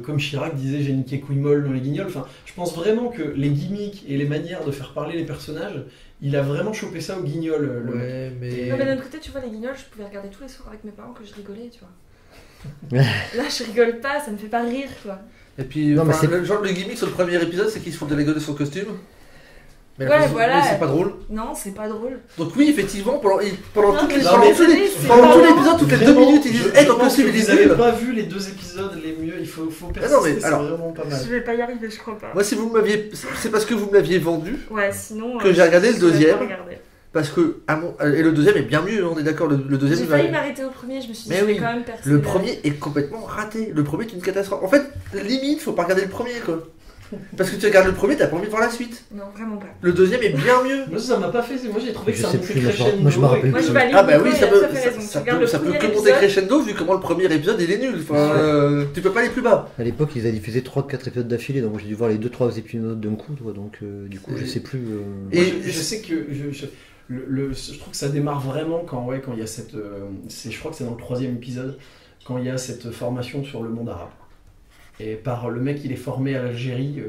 Comme Chirac disait j'ai niqué couille molle dans les guignols. Enfin, je pense vraiment que les gimmicks et les manières de faire parler les personnages, il a vraiment chopé ça au guignol. le mec. Ouais, mais. Non, mais d'un autre côté, tu vois, les guignols, je pouvais regarder tous les soirs avec mes parents que je rigolais, tu vois. Là, je rigole pas, ça me fait pas rire, quoi. Et puis, Non, mais enfin, c'est- le gimmick sur le premier épisode, c'est qu'ils se font déléguer de son costume. Mais, Ouais, voilà. mais c'est pas drôle. Non, c'est pas drôle. Donc oui, effectivement, pendant Non, toutes les mais non, pendant mais tous les c'est pendant pas tout drôle. l'épisode, toutes les 2 Vraiment, minutes, ils disent je hey, ton pense costume que il est vous avez nul. pas vu les 2 épisodes les mieux, il faut non, persister, mais c'est alors- vraiment pas mal. Je vais pas y arriver, je crois pas. Moi, si vous m'aviez, c'est parce que vous me l'aviez vendu. Ouais, sinon. Que j'ai regardé le je saurais deuxième. pas regarder. Parce que et le deuxième est bien mieux, on est d'accord. Le deuxième, J'ai il va- failli m'arrêter au premier, je me suis dit, Mais je vais oui, quand même percer. le premier est complètement raté. Le premier est une catastrophe. En fait, limite, faut pas regarder le premier quoi. Parce que tu regardes le premier, t'as pas envie de voir la suite. Non, vraiment pas. Le deuxième est bien mieux. Moi ça m'a pas fait, moi j'ai trouvé que Je ça sais montait plus, moi, crescendo. je me rappelle et- Moi, je plus. vais aller Ah bah Nico, oui, il ça a peut, tout à fait raison. Tu regardes le ça peut premier que monter épisode. crescendo vu comment le premier épisode il est nul. Enfin, tu peux pas aller plus bas. À l'époque, ils avaient diffusé 3-4 épisodes d'affilée, donc moi, j'ai dû voir les 2-3 épisodes d'un coup, tu vois, donc du coup, je sais plus. Et- Moi, je sais que je trouve que ça démarre vraiment quand il y a cette. Je crois que c'est dans le 3e épisode, quand il y a cette formation sur le monde arabe. Et par le mec, il est formé à l'Algérie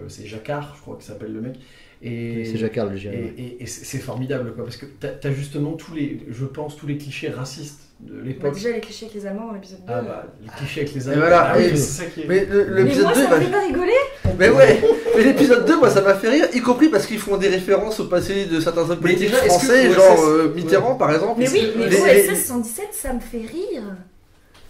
c'est Jacquard, je crois que s'appelle le mec. Et C'est Jacquard, le gérant. et c'est formidable quoi, parce que t'as justement tous les clichés racistes de Bah, l'époque. déjà, les clichés avec les Allemands dans l'épisode 2. Ah bah, les clichés avec les Et Allemands. voilà, Ah oui, et- mais c'est ça qui est. Mais Mais l'épisode moi, 2, ça il va- me fait pas rigoler. Mais ouais, mais l'épisode 2, moi ça m'a fait rire, y compris parce qu'ils font des références au passé de certains hommes Mais politiques déjà, est-ce que français, OSS genre Mitterrand par exemple. Mais oui, mais les- OSS 117, ça me fait rire.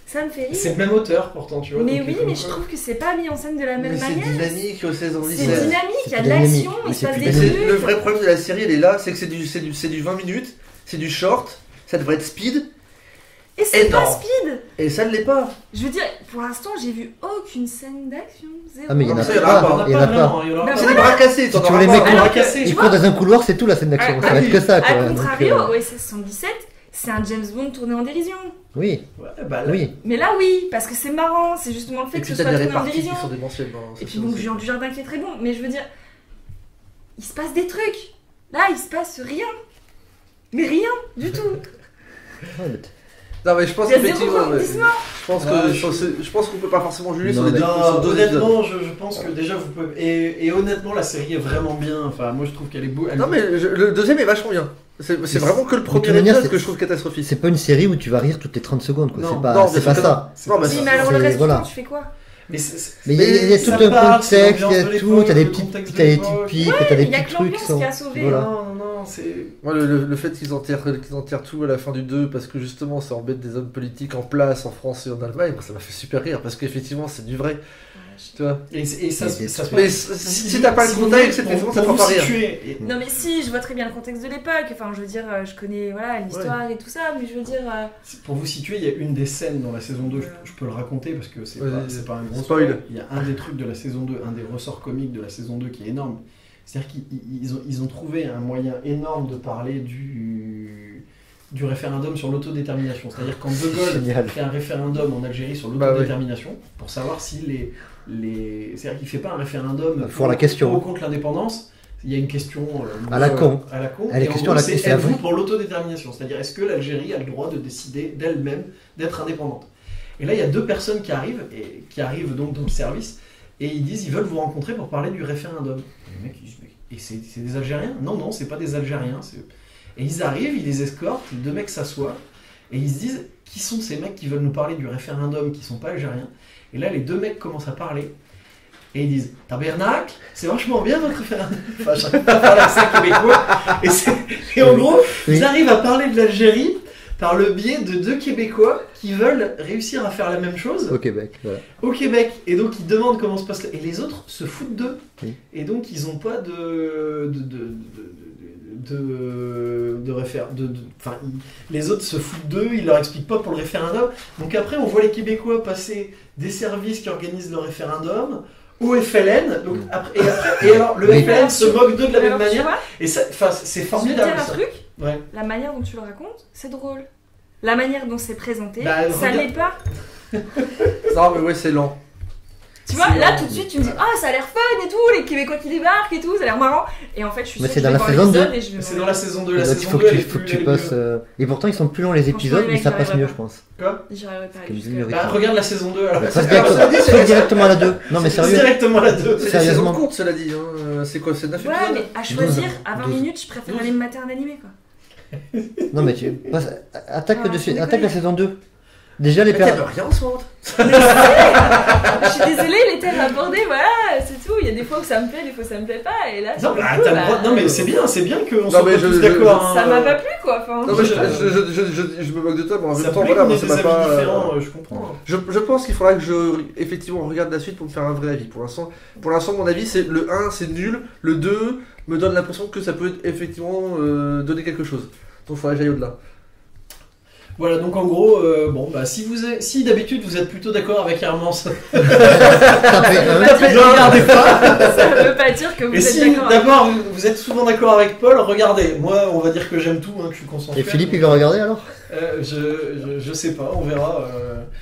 Ça me fait C'est rire. le même auteur pourtant, tu vois. Mais donc, oui, comme mais quoi. je trouve que c'est pas mis en scène de la Mais même c'est manière. dynamique au 16 ans C'est 17. dynamique, il y a de dynamique, l'action, mais il se c'est passe plus des Mais trucs. le vrai problème de la série, elle est là, c'est que c'est du 20 minutes, c'est du short, ça devrait être speed. Et c'est pas énorme. speed. Et ça ne l'est pas. Je veux dire, pour l'instant, j'ai vu aucune scène d'action. Zéro. Ah, mais il y en a Ça, il y en a pas. Il y en a pas. vraiment, il y en aura Bah, pas. C'est des bras cassés, t'en tu auras les pas. mets Alors, Alors que, cassé. tu Ils vois, courent dans un couloir, c'est tout la scène d'action. Ça va être que ça, quoi. à Donc, contrario, OSS 117, c'est un James Bond tourné en dérision. Oui, Ouais, bah, là, oui. Mais là, oui, parce que c'est marrant, c'est justement le fait Et que puis ce t'as soit des tourné en réparties qui dérision. sont démentielles. Et puis bon, Jean du Jardin qui est très bon, mais je veux dire, il se passe des trucs. Là, il se passe rien. Mais rien du tout. Ouais, mais Non mais je pense Il y a zéro qu'effectivement, rebondissement. je pense qu'on peut pas forcément juger sur Non, les mais- Non, deux honnêtement, je pense que déjà vous pouvez. Et honnêtement, la série est vraiment bien. Enfin, moi je trouve qu'elle est beau. Non mais le deuxième est vachement bien. C'est Mais vraiment que le de premier toute manière, épisode c'est- que je trouve catastrophique. c'est pas une série où tu vas rire toutes les 30 secondes, quoi. Non, C'est pas, non, c'est bien pas sûr que ça. Non, mais Si, ça- mais alors le c'est- reste voilà. du temps, tu fais quoi? Mais Mais il y a tout ça un parle, c'est contexte, il y l'ambiance a de tout, l'époque, t'as des le petites contexte de t'as des l'époque. petites piques, t'as des il y a petits que trucs l'ambiance sont. qui a sauvé. Voilà. Non, c'est. Moi, le fait qu'ils enterrent tout à la fin du 2 parce que justement ça embête des hommes politiques en place en France et en Allemagne, moi, ça m'a fait super rire parce qu'effectivement c'est du vrai, tu vois. Et ça Mais se Mais passe. si t'as pas le contexte, effectivement ça te fera pas rire. Non mais si, je vois très bien le contexte de l'époque, enfin je veux dire, je connais voilà l'histoire et tout ça, mais je veux dire... Pour vous situer, il y a une des scènes dans la saison 2, je peux le raconter parce que c'est Vas-y, pas un gros spoil. spoil. Il y a un des trucs de la saison 2, un des ressorts comiques de la saison 2 qui est énorme. C'est-à-dire qu'ils ont trouvé un moyen énorme de parler du référendum sur l'autodétermination. C'est-à-dire quand De Gaulle Génial. fait un référendum en Algérie sur Bah l'autodétermination, pour savoir si c'est-à-dire qu'il fait pas un référendum Pour la question. pour ou contre l'indépendance. Il y a une question À la con. À la con. Elle est Et en question gros, à la con, c'est à êtes-vous vous. pour l'autodétermination. C'est-à-dire, est-ce que l'Algérie a le droit de décider d'elle-même d'être indépendante? Et là, il y a deux personnes qui arrivent donc dans le service, et ils disent ils veulent vous rencontrer pour parler du référendum. Et les mecs, ils disent, et c'est des Algériens? Non, c'est pas des Algériens. Et ils arrivent, ils les escortent, les deux mecs s'assoient, et ils se disent qui sont ces mecs qui veulent nous parler du référendum, qui sont pas algériens? Et là, les deux mecs commencent à parler. Et ils disent Tabernacle, c'est vachement bien votre référendum. Enfin, j'arrive pas à parler l'accent québécois. Et en gros, Oui. ils arrivent à parler de l'Algérie par le biais de deux Québécois qui veulent réussir à faire la même chose Au Québec, voilà. au Québec. Et donc ils demandent comment se passe. Et les autres se foutent d'eux. Oui. Et donc ils n'ont pas les autres se foutent d'eux, ils leur expliquent pas pour le référendum. Donc après, on voit les Québécois passer des services qui organisent le référendum au FLN. Donc et alors le Oui. FLN se moque d'eux de la même Alors, tu manière. vois, Et ça, enfin, c'est je vais te formidable. dire un ça. truc, Ouais. la manière dont tu le racontes, c'est drôle. La manière dont c'est présenté, Bah, ça regarde. l'est pas. Non mais ouais c'est lent. Tu vois, C'est là lent. tout de suite tu me dis ah ça a l'air fun et tout, les Québécois qui débarquent et tout, ça a l'air marrant. Et en fait je suis Mais sûre c'est que je dans vais la voir saison l'épisode 2. et je vais C'est dans la saison 2. La Donc, il saison faut 2, que elle est faut que plus- tu elle est passes. mieux. Et pourtant, ils sont plus longs les Franchement, épisodes, les mais mecs, ça j'y passe arriverai mieux, pas. je pense. Quoi J'y arriverai pas. Comme jusque- Jimmy Bah, regarde la saison 2 alors. Passe Alors, directement, cela dit, c'est- passe directement à la 2. Non, mais C'est sérieux. directement la 2. C'est des Sérieusement. saisons courtes cela dit. Hein. C'est quoi, c'est 9 Ouais, épisodes mais à choisir, 12, à 20 12. minutes, je préfère aller me mater un animé quoi. Non, mais tu passes. Attaque Ah, le dessus, sans attaque la déconner. saison 2. Déjà, les Mais t'aimes pères. rien en ce moment. Je suis désolée, les thèmes abordés, voilà, c'est tout. Il y a des fois où ça me plaît, des fois ça me plaît pas. Et là, sur Non, le bah, coup, t'as le bah, droit- non, mais c'est bien qu'on Non, soit mais pas je- tous je- d'accord. ça hein. m'a pas plu quoi. Enfin, Non mais Je- je me moque de toi, mais en Ça même temps plaît voilà, qu'on moi ait ça des m'a avis pas. différents, je comprends. Je pense qu'il faudra que je effectivement regarde la suite pour me faire un vrai avis. Pour l'instant, mon avis c'est le 1 c'est nul, le 2 me donne l'impression que ça peut effectivement donner quelque chose. Donc il faudrait que j'aille au-delà. Voilà, donc en gros, bon, bah, si d'habitude vous êtes plutôt d'accord avec Hermance, Tapez un. ne regardez pas. ça veut pas dire que vous Et êtes si d'accord. avec- d'abord vous êtes souvent d'accord avec Paul, regardez. Moi, on va dire que j'aime tout, hein, que je suis consensuel. Et Philippe, il veut regarder alors? Je sais pas, on verra.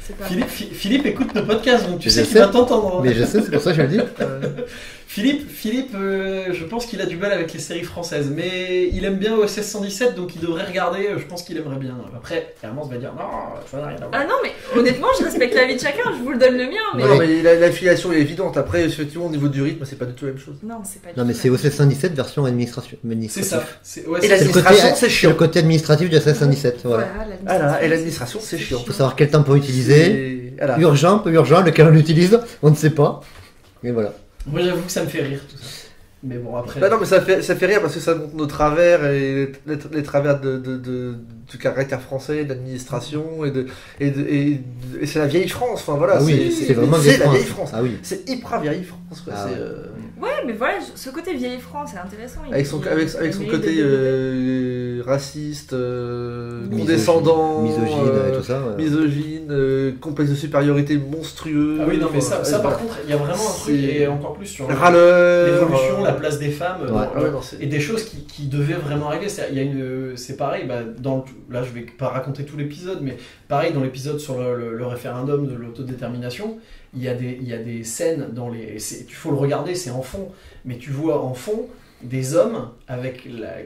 C'est pas Philippe écoute nos podcasts, donc tu Je sais qu'il sais. va t'entendre. Mais je sais, c'est pour ça que je le dis. Philippe, je pense qu'il a du mal avec les séries françaises, mais il aime bien OSS 117, donc il devrait regarder, je pense qu'il aimerait bien. Après, Hermance va dire non, ça n'a rien à voir. Ah non, mais honnêtement, je respecte la vie de chacun, je vous le donne le mien. Mais... Non mais la filiation est évidente. Après effectivement au niveau du rythme c'est pas du tout la même chose. Non, c'est pas du Non, mais tout c'est la OSS 117 version administration. C'est ça. Ouais, Et la- C'est le côté, L'administration, c'est c'est chiant. le côté administratif de OSS 117. Voilà. Voilà, et l'administration c'est chiant. Faut savoir quel tampon utiliser. Et- voilà. Urgent, peu urgent, lequel on utilise, on ne sait pas. Et voilà. Moi j'avoue que ça me fait rire tout ça. Mais bon, après. Bah non mais ça fait rire parce que ça montre nos travers et les travers du caractère français, de l'administration et c'est la vieille France, enfin voilà. Ah oui, c'est vraiment c'est vieille la France. vieille France. Ah oui. C'est hyper vieille France quoi. Ah c'est, ouais. Ouais, mais voilà, ce côté vieille France, c'est intéressant. Avec son côté raciste, Misogyne, condescendant, misogyne et tout ça. Ouais. misogyne, complexe de supériorité monstrueux. Ah oui, non, mais ça par contre, il y a vraiment un truc, et encore plus sur râleur, l'évolution, la place des femmes, Ouais. Ah ouais, non, c'est- et des choses qui devaient vraiment régler. C'est pareil, bah, là je vais pas raconter tout l'épisode, mais pareil, dans l'épisode sur le référendum de l'autodétermination, il y a des scènes il faut le regarder, c'est en fond, mais tu vois en fond des hommes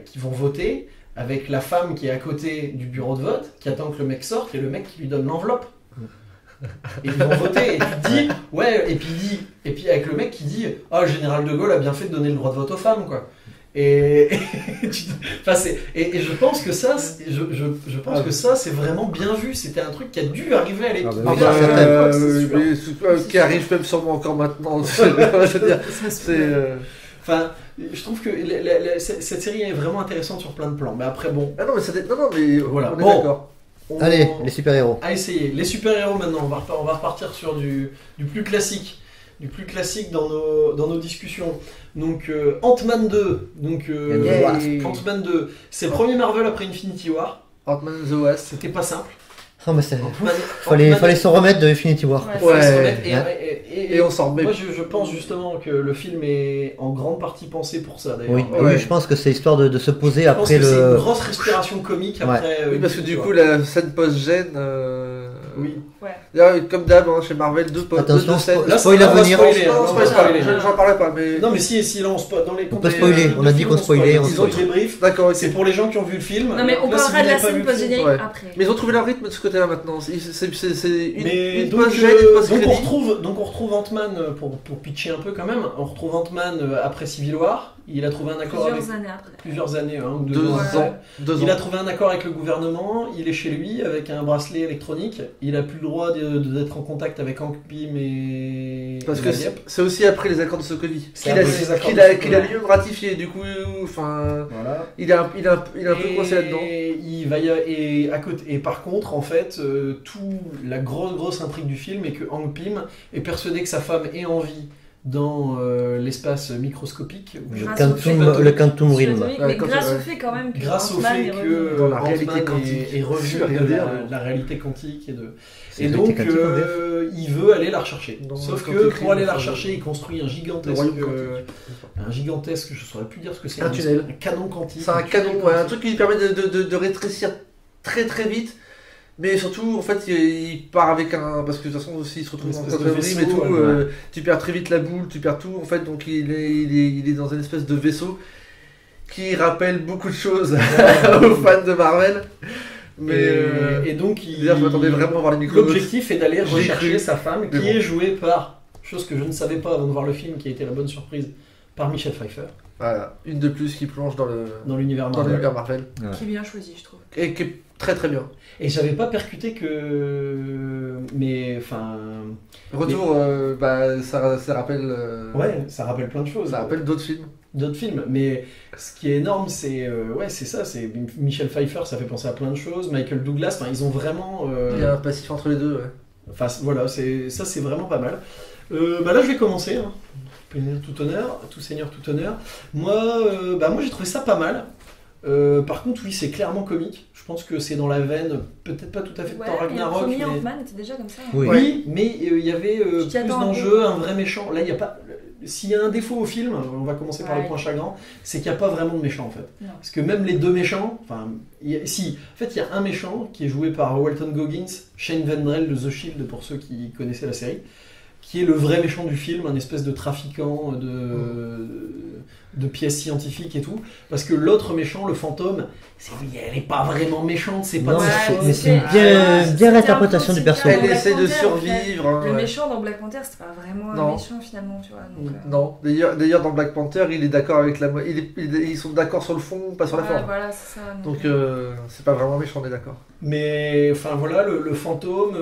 qui vont voter, avec la femme qui est à côté du bureau de vote, qui attend que le mec sorte, et le mec qui lui donne l'enveloppe. Et ils vont voter, et tu te dis, ouais, et puis avec le mec qui dit, oh, le général de Gaulle a bien fait de donner le droit de vote aux femmes, quoi. Et je pense que ça, je pense que ça, c'est vraiment bien vu. C'était un truc qui a dû arriver à l'époque. Ah bah oui, Ah bah, c'est certain. qui arrive même sûrement encore maintenant. Je veux dire, c'est. Enfin, je trouve que cette série est vraiment intéressante sur plein de plans. Mais après, bon, Ah non, mais non, mais Voilà. on est Bon. d'accord. on Allez, les super-héros. à essayer. Les super-héros maintenant, on va repartir sur du plus classique. Du plus classique dans nos discussions. Donc Ant-Man 2. Donc Yeah. Ant-Man 2, c'est le premier Marvel après Infinity War. Ant-Man the West. C'était pas simple. Ah, mais c'est- Ant-Man- fallait s'en remettre de Infinity War. Ouais. Fallait se Ouais. remettre, Ouais. Et on s'en remet. Moi, je pense justement que le film est en grande partie pensé pour ça, d'ailleurs. Oui, Ouais. oui, je pense que c'est histoire de se poser Je pense après que c'est une le. grosse respiration comique Ouais. après. Oui, parce que du Infinity coup, War. la scène post-gène. Oui. Ouais. D'ailleurs, comme d'hab, hein, chez Marvel, deux Attention, scènes. Là, spoil à on va venir. spoiler, hein, Non, on c'est va pas spoiler. grave, j'en parlais pas, mais. Non, mais si là on spoil dans les. On peut spoiler, on a dit qu'on spoilait, on Ils ont spoil. été briefs. D'accord, ok. C'est pour les gens qui ont vu le film. Non, mais on Là, si parlera vous de la n'avez pas scène vu le film- post-générique Ouais. après. Mais ils ont trouvé leur rythme de ce côté-là maintenant. C'est Mais une donc, post-gène, une donc post-crédit. on retrouve Ant-Man pour pitcher un peu quand même. On retrouve Ant-Man après Civil War. Il a trouvé un accord avec Plusieurs années après. plusieurs années, hein, ou 2 2 ans. Ouais. après. ans. 2 Il a ans. trouvé un accord avec le gouvernement, il est chez lui avec un bracelet électronique, il a plus le droit d'être en contact avec Hank Pym et Parce que Yep. c'est aussi après les accords de Sokovie C'est qu'il a, après les accords qu'il de a, Sokovie. qu'il a lui-même ratifié. Du coup, enfin, Voilà. il a un peu coincé là-dedans. Et à côté, et par contre, en fait, la grosse intrigue du film est que Hank Pym est persuadé que sa femme est en vie dans l'espace microscopique. Grâce au fait- Le Quantum Realm. Mais Ouais, quand grâce ouais. au fait quand même que Grâce au Ant-Man fait est que revenu. Dans la Ant-Man réalité quantique. est revenu Super de regardé, la réalité quantique C'est et la donc réalité quantique, en fait. il veut aller la rechercher. Dans Sauf le que quantique pour aller la realm, rechercher, il construit un Le gigantesque, royaume quantique. je saurais plus dire ce que c'est. Un tunnel. Un canon quantique. C'est un canon, tunnel ouais, un quantique. truc qui lui permet de rétrécir très très vite. Mais surtout, en fait, il part avec un. Parce que de toute façon, aussi, il se retrouve Une dans espèce un de vaisseau vaisseau, et tout. ouais. Tu perds très vite la boule, tu perds tout. En fait, donc il est dans une espèce de vaisseau qui rappelle beaucoup de choses aux fans de Marvel. Mais. Et donc il. D'ailleurs, je m'attendais vraiment à voir les micros. L'objectif est d'aller J'ai rechercher cru. sa femme, Mais qui bon. est jouée par, chose que je ne savais pas avant de voir le film, qui a été la bonne surprise, par Michelle Pfeiffer, Voilà, une de plus qui plonge dans l'univers dans Marvel. l'univers Marvel. Qui est bien choisi, je trouve. Et qui est très très bien. Et j'avais pas percuté que. Mais enfin. Retour, ça rappelle. Ouais, ça rappelle plein de choses. Ça rappelle d'autres films. D'autres films. Mais ce qui est énorme, c'est. Ouais, c'est ça. C'est Michelle Pfeiffer, ça fait penser à plein de choses. Michael Douglas, enfin, ils ont vraiment. Il y a un passif entre les deux, ouais. Enfin, voilà, ça c'est vraiment pas mal. Là, je vais commencer. Hein. Tout honneur, tout seigneur, tout honneur. Moi j'ai trouvé ça pas mal. Par contre, oui, c'est clairement comique. Je pense que c'est dans la veine, peut-être pas tout à fait de Ouais, Thor et le Ragnarok, premier mais... Ant-Man était déjà comme ça. Oui. Oui, mais il y avait Tu plus t'y attends un d'enjeux, peu. un vrai méchant. Là, il y a pas. S'il y a un défaut au film, on va commencer par Ouais. le point chagrin, c'est qu'il n'y a pas vraiment de méchant en fait. Non. Parce que même les deux méchants, enfin, si, en fait, il y a un méchant qui est joué par Walton Goggins, Shane Vendrell de The Shield pour ceux qui connaissaient la série, qui est le vrai méchant du film, un espèce de trafiquant de pièces scientifiques et tout. Parce que l'autre méchant, le fantôme, elle est pas vraiment méchante, c'est pas Non, de mais sa c'est- faute. mais c'est bien l'interprétation du personnage. Elle essaie de Black Panther, en fait. survivre. hein, Le ouais. méchant dans Black Panther, c'était pas vraiment Non. un méchant finalement, tu vois. Donc, Non, d'ailleurs dans Black Panther, il est d'accord avec la. Ils sont d'accord sur le fond, pas sur la ouais, forme. voilà, c'est ça. Donc c'est pas vraiment méchant, on est d'accord. Mais enfin voilà, le fantôme,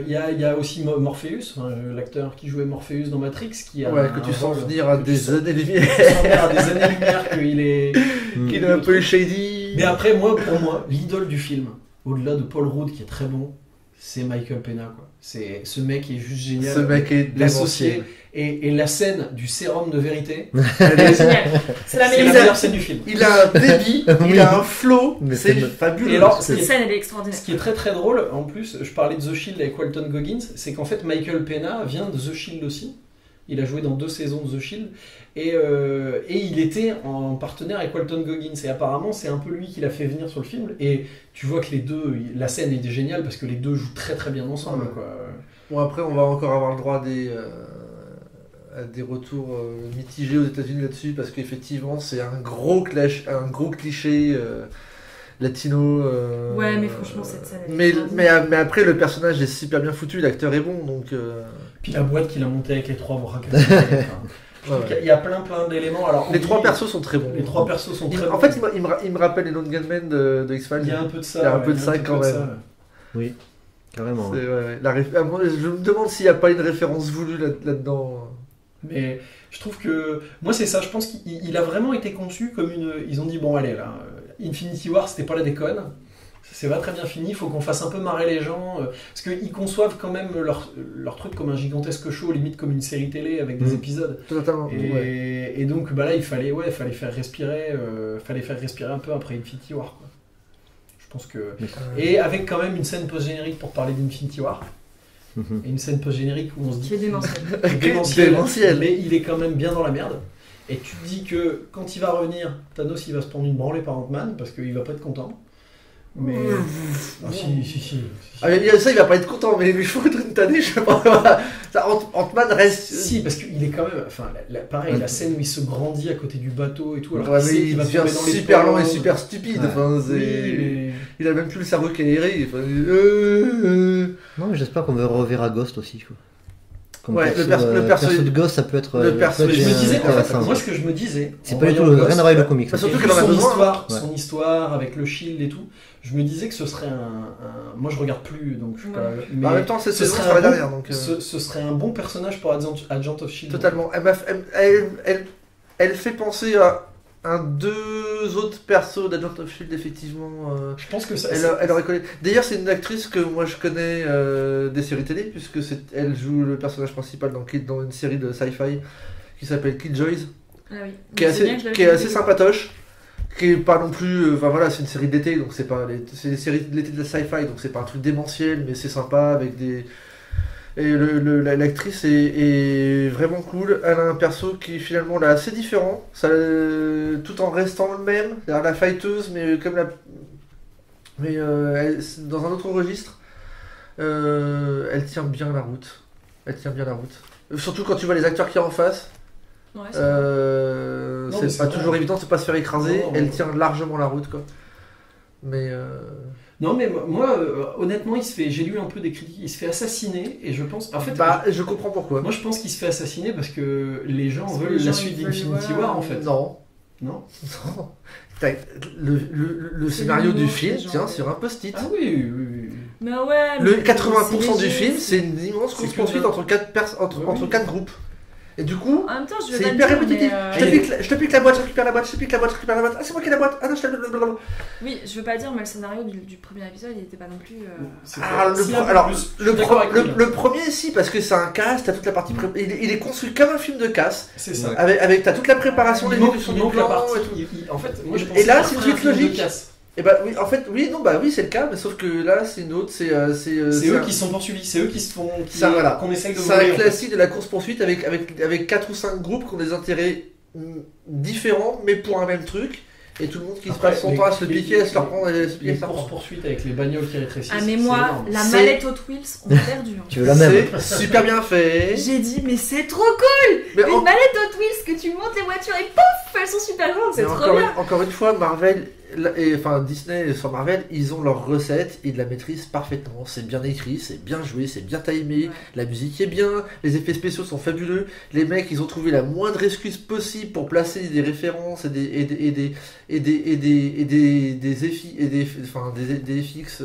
il y a aussi Morpheus, hein, l'acteur qui jouait Morpheus dans Matrix, qui a Ouais, que tu un sens rôle- venir à que tu des sens- années-lumière, tu sens venir à des années-lumière qu'il est. qu'il est un peu shady. Mais après, pour moi, l'idole du film, au-delà de Paul Rudd qui est très bon, c'est Michael Pena, quoi. Ce mec est juste génial. Ce mec est l'associé démentiel. et la scène du sérum de vérité, Elle est géniale. C'est la c'est la meilleure. meilleure scène du film. Il a un débit, Oui. il a un flow, Mais c'est c'est- fabuleux. Et alors, Cette scène, elle est extraordinaire. Ce qui est très très drôle, en plus, je parlais de The Shield avec Walton Goggins, c'est qu'en fait Michael Pena vient de The Shield aussi. Il a joué dans 2 saisons de The Shield et il était en partenaire avec Walton Goggins. Et apparemment, c'est un peu lui qui l'a fait venir sur le film. Et tu vois que les deux, la scène est géniale parce que les deux jouent très très bien ensemble. Ouais. Quoi. Bon, après, on va encore avoir le droit à des retours mitigés aux États-Unis là-dessus, parce qu'effectivement, c'est un gros clash, un gros cliché latino. Ouais, mais franchement, cette scène, elle est Mais, extraordinaire. mais après, le personnage est super bien foutu, l'acteur est bon, donc. Puis la boîte qu'il a montée avec les 3 bras cassés. Enfin, je trouve Ouais, qu'il y a plein d'éléments. Alors, Les oui, 3 persos sont très bons. Les 3 persos sont très En bons. fait, il me rappelle les Lone Gunmen de X-Files. Il y a un peu de ça. Il y a un peu ouais, de ça quand même. Oui, carrément. C'est- ouais. Moi, je me demande s'il n'y a pas une référence voulue là-dedans. Mais je trouve que moi c'est ça, je pense qu'il a vraiment été conçu comme une. Ils ont dit bon allez là, Infinity War c'était pas la déconne, c'est pas très bien fini, il faut qu'on fasse un peu marrer les gens, parce qu'ils conçoivent quand même leur truc comme un gigantesque show, limite comme une série télé avec des épisodes. Totalement. Et, Ouais. et donc bah là il fallait faire respirer un peu après Infinity War. Quoi. Je pense que et avec quand même une scène post-générique pour parler d'Infinity War. Mhm. Et une scène post-générique où on se dit Qui est démentiel. démentiel, mais il est quand même bien dans la merde. Et tu te dis que quand il va revenir, Thanos il va se prendre une branlée par Ant-Man parce qu'il va pas être content. Mais. Ah, si. Ah, mais ça, il va pas être content, mais lui faut être une tannée, je sais pas. Ça, Ant-Man reste. Si, parce qu'il est quand même. Enfin, pareil, la scène où il se grandit à côté du bateau et tout, alors Ouais, qu'il mais sait il qu'il va devient tomber dans les super lent et pommes. super stupide. Ouais. Enfin, c'est- Oui, mais. Il a même plus le cerveau qui est aéré. Enfin, Non, mais j'espère qu'on reverra Ghost aussi. Quoi. Comme Ouais, le perso- de Ghost, ça peut être. le perso- peut être Je me disais, en fait, intéressant. moi ce que je me disais. C'est en pas du tout voyant rien Ghost, à voir avec le comics. Bah, hein. surtout et qu'elle en a son besoin, histoire, hein. son histoire avec le Shield et tout, je me disais que ce serait moi je regarde plus donc je suis pas. Ouais. Mais en même temps, cette ce saison serait sera la un bon- dernière. Donc, ce serait un bon personnage pour Agent of Shield. totalement. Elle fait penser à deux autres persos d'Agent of Shield, effectivement. Je pense que ça. Elle aurait collé. D'ailleurs, c'est une actrice que moi je connais des séries télé, puisque elle joue le personnage principal dans une série de sci-fi qui s'appelle Killjoys, Ah oui. qui est Mais c'est bien assez, que je l'avais qui est vu assez au début. sympatoche, qui est pas non plus. Enfin voilà, c'est une série d'été, donc c'est des séries de l'été de la sci-fi, donc c'est pas un truc démentiel, mais c'est sympa avec des. Et l'actrice est vraiment cool. Elle a un perso qui finalement là assez différent, tout en restant le même. C'est-à-dire la fighteuse, mais comme c'est dans un autre registre. Elle tient bien la route. Surtout quand tu vois les acteurs qu'il y a en face. Ouais, c'est vrai. Non, mais C'est c'est pas vrai. toujours évident de pas se faire écraser. Non, Elle non. tient largement la route, quoi. Mais Non mais moi honnêtement j'ai lu un peu des critiques, il se fait assassiner et je pense en fait je comprends pourquoi. moi je pense qu'il se fait assassiner parce que les gens Parce que veulent les la gens, suite ils veulent, d'Infinity voilà, War en fait. Non. Non. Non. T'as- Le C'est scénario nouveau, du film ces gens. tient sur un post-it. Ah oui. Mais ouais. Le mais 80% c'est du léger, film, c'est une immense c'est course que poursuite de- entre Oui. 4 groupes. Et du coup, En même temps, je vais c'est pas te hyper dire, répétitif. mais, Je te pique la boîte, je récupère la boîte, je te pique la boîte, je récupère la boîte. Ah, c'est moi qui ai la boîte. Ah non, je te blablabla. Oui, je veux pas dire, mais le scénario du premier épisode, il était pas non plus. C'est Ah, si, un peu alors, plus. Je le, suis d'accord avec lui, là. le premier, si, parce que c'est un cast, t'as toute la partie. Il est construit comme un film de casse, C'est ça. avec t'as toute la préparation, Il les manque, exécutions il du manque la plan partie. et tout. En fait, moi je pense Et là, qu'il c'est une ferait un suite film de logique. casse. Et bah oui, en fait, oui, c'est le cas, mais sauf que là, c'est une autre, C'est eux qui sont poursuivis, c'est eux qui se font. Ça, voilà. Qu'on essaye de C'est voler. un en fait. classique de la course-poursuite avec 4 ou 5 groupes qui ont des intérêts différents, mais pour un même truc. Et tout le monde qui se Après, passe son temps à se le les- piquer, à se le reprendre et à se piquer, Les à se le courses reprendre. poursuites avec les bagnoles qui rétrécissent. Ah, mais c'est moi, énorme. la C'est- mallette Hot Wheels, on a perdu. hein. Tu veux la même C'est super bien fait. J'ai dit, mais c'est trop cool! Mais, Une mallette Hot Wheels que tu montes les voitures et pouf! Elles sont super grandes, c'est mais trop bien! encore une fois, Marvel, enfin Disney sur Marvel, ils ont leur recette, ils la maîtrisent parfaitement. C'est bien écrit, c'est bien joué, c'est bien timé, Ouais. la musique est bien, les effets spéciaux sont fabuleux. Les mecs, ils ont trouvé la moindre excuse possible pour placer des références et des FX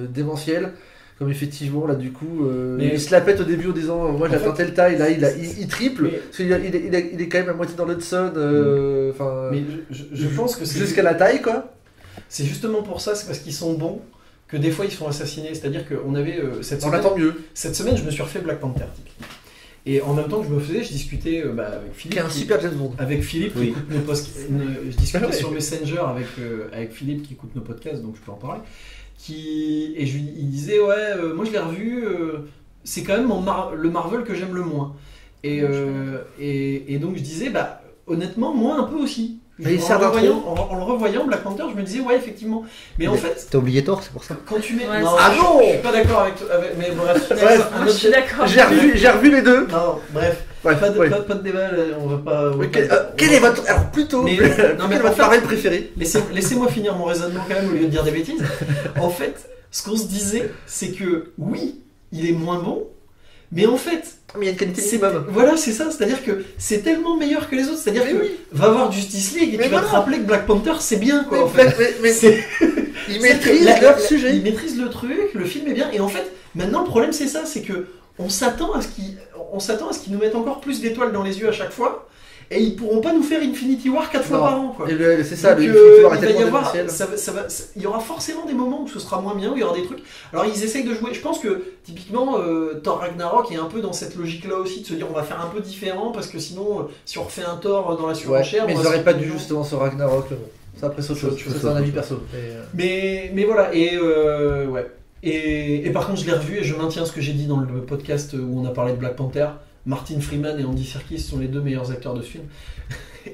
démentiels. Comme effectivement, là, du coup, Mais- il se la pète au début en disant moi En j'atteins fait, telle taille, là, il triple. Mais- Parce qu'il il est quand même à moitié dans l'Hudson, enfin, Mais je pense que c'est jusqu'à la taille, quoi. c'est justement pour ça, c'est parce qu'ils sont bons que des fois ils sont assassinés. C'est-à-dire qu'on avait On attend mieux. cette semaine, je me suis refait Black Panther. Typiquement. Et en même temps que je me faisais, je discutais avec Philippe. Qui est un super James Bond. Avec Philippe qui Oui. écoute nos podcasts. Je discutais Ouais. sur Messenger avec Philippe qui écoute nos podcasts, donc je peux en parler. Et il disait moi je l'ai revu, c'est quand même le Marvel que j'aime le moins. Et donc je disais honnêtement moi un peu aussi. Mais il sert d'intro. En le revoyant Black Panther, je me disais ouais effectivement. Mais en Mais fait T'as oublié Thor, c'est pour ça. quand tu mets Ouais, non, Ah non je suis pas d'accord avec mais bref, Bref, un Moi, autre je suis d'accord. J'ai revu les deux. non bref Bref, pas de, ouais. pas de débat, on va pas. Mais quel est votre. Alors plutôt. Mais- quel non, mais est en votre fait- Marvel préféré? Laissez-moi finir mon raisonnement quand même au lieu de dire des bêtises. En fait, ce qu'on se disait, c'est que oui, il est moins bon, mais en fait, Mais il y a une qualité c'est minimum. voilà, c'est ça. C'est-à-dire que c'est tellement meilleur que les autres. C'est-à-dire Mais que oui. va voir Justice League et Mais tu vas te voilà. rappeler que Black Panther c'est bien quoi. Mais, En fait. mais C'est- ils c'est maîtrisent que leur sujet. Ils maîtrisent le truc, le film est bien. Et en fait, maintenant le problème c'est ça, c'est que on s'attend à ce qu'ils nous mettent encore plus d'étoiles dans les yeux à chaque fois. Et ils pourront pas nous faire Infinity War 4 fois Non. par an quoi. Et c'est ça, Donc, le Infinity War est il va y tellement avoir, démentiel. il y aura forcément des moments où ce sera moins bien, où il y aura des trucs. Alors ils essayent de jouer. Je pense que typiquement Thor Ragnarok est un peu dans cette logique-là aussi de se dire on va faire un peu différent parce que sinon si on refait un Thor dans la Ouais, surenchère, mais on ils va auraient se- pas dû justement sur Ragnarok. Mais bon. Ça après c'est autre chose. C'est Ça, autre c'est un chose. avis perso. Mais voilà et ouais. Et par contre je l'ai revu et je maintiens ce que j'ai dit dans le podcast où on a parlé de Black Panther. Martin Freeman et Andy Serkis sont les deux meilleurs acteurs de ce film.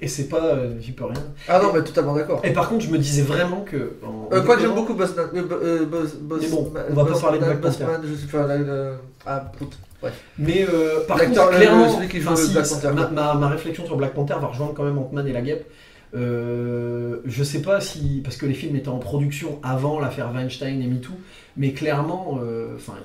Et c'est pas, j'y peux rien. Ah non, mais totalement d'accord. Et par contre, je me disais vraiment que. Quoi que j'aime beaucoup Bosman. Mais bon, on va pas parler de Black Panther. Bosman, je sais pas. Ah, putain. Bref. Mais par L'acteur, contre, clairement, celui qui joue enfin, le si, Black Panther. ma réflexion sur Black Panther va rejoindre quand même Ant-Man et la Guêpe. Je sais pas si. Parce que les films étaient en production avant l'affaire Weinstein et MeToo, mais clairement,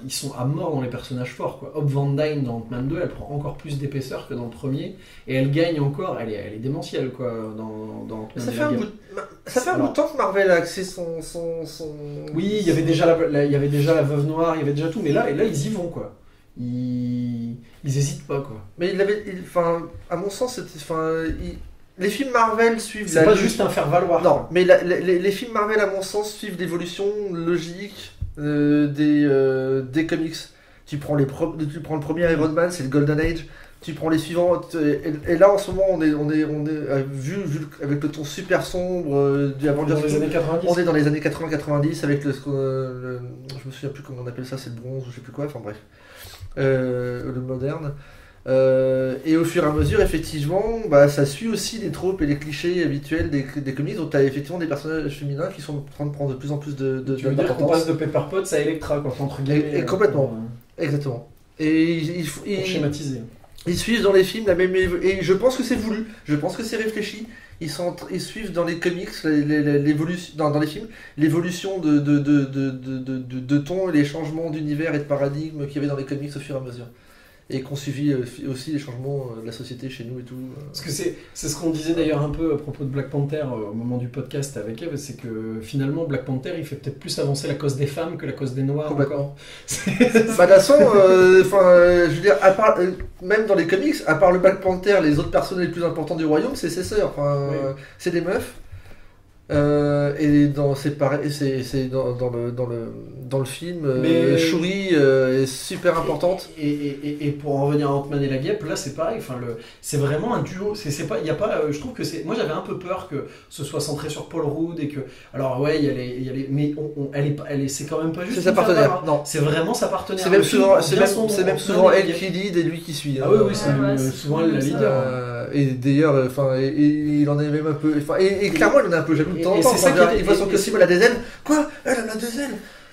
ils sont à mort dans les personnages forts. Quoi. Hope Van Dyne dans Ant-Man 2, elle prend encore plus d'épaisseur que dans le premier, et elle gagne encore, elle est démentielle quoi, dans Ant-Man Ça et fait la un Guêpe. bout de temps que Marvel a axé son. Oui, il y avait déjà il y avait déjà la Veuve Noire, il y avait déjà tout, mais là ils y vont quoi. Ils hésitent pas quoi. Mais à mon sens, les films Marvel suivent C'est pas juste un faire valoir. Non, mais les films Marvel, à mon sens, suivent l'évolution logique des comics. Tu prends le premier Iron Man, c'est le Golden Age. Tu prends les suivants, et là en ce moment, on est vu avec le ton super sombre du Avengers. Dans les années 90. On est dans les années 80-90 avec je me souviens plus comment on appelle ça, c'est le bronze ou je sais plus quoi, enfin bref, le moderne. Et au fur et à mesure, effectivement, ça suit aussi les tropes et les clichés habituels des comics. Donc tu as effectivement des personnages féminins qui sont en train de prendre de plus en plus Tu veux dire qu'on d'importance. passe de Pepper Potts à Electra quoi, entre guillemets. Et complètement. Exactement. Et Pour schématiser. ils suivent dans les films la même et je pense que c'est voulu, je pense que c'est réfléchi. Ils suivent dans les comics l'évolution dans les films l'évolution de ton et les changements d'univers et de paradigme qu'il y avait dans les comics au fur et à mesure. Et qu'on suivit aussi les changements de la société chez nous et tout. Parce que c'est ce qu'on disait d'ailleurs un peu à propos de Black Panther au moment du podcast avec Eve, c'est que finalement Black Panther il fait peut-être plus avancer la cause des femmes que la cause des noirs. Complètement. Encore. De toute façon, je veux dire, à part, même dans les comics, à part le Black Panther, les autres personnes les plus importants du royaume, c'est ses sœurs. Oui. C'est des meufs. Et c'est pareil, c'est dans le film, Mais- Shuri est super importante. Et pour en revenir à Ant-Man et la Guêpe, là c'est pareil. Enfin, c'est vraiment un duo. C'est pas, y a pas. Je trouve que c'est. Moi j'avais un peu peur que ce soit centré sur Paul Rudd et que. Alors ouais, il y a les. Mais c'est quand même pas juste. C'est sa une faire partenaire. valoir. Non. C'est vraiment sa partenaire. C'est même Le film souvent, porte bien son nom, c'est même Ant-Man souvent et la elle Guêpe. qui lead et lui qui suit. Ah oui, oui, c'est Ouais, même, c'est souvent elle la ça. leader. Et d'ailleurs, il en est même un peu. Et clairement, il en est un peu jaloux de temps en Et temps. c'est ça Enfin, qui est- il voit son et- costume, elle a des ailes. Quoi? Elle a des ailes?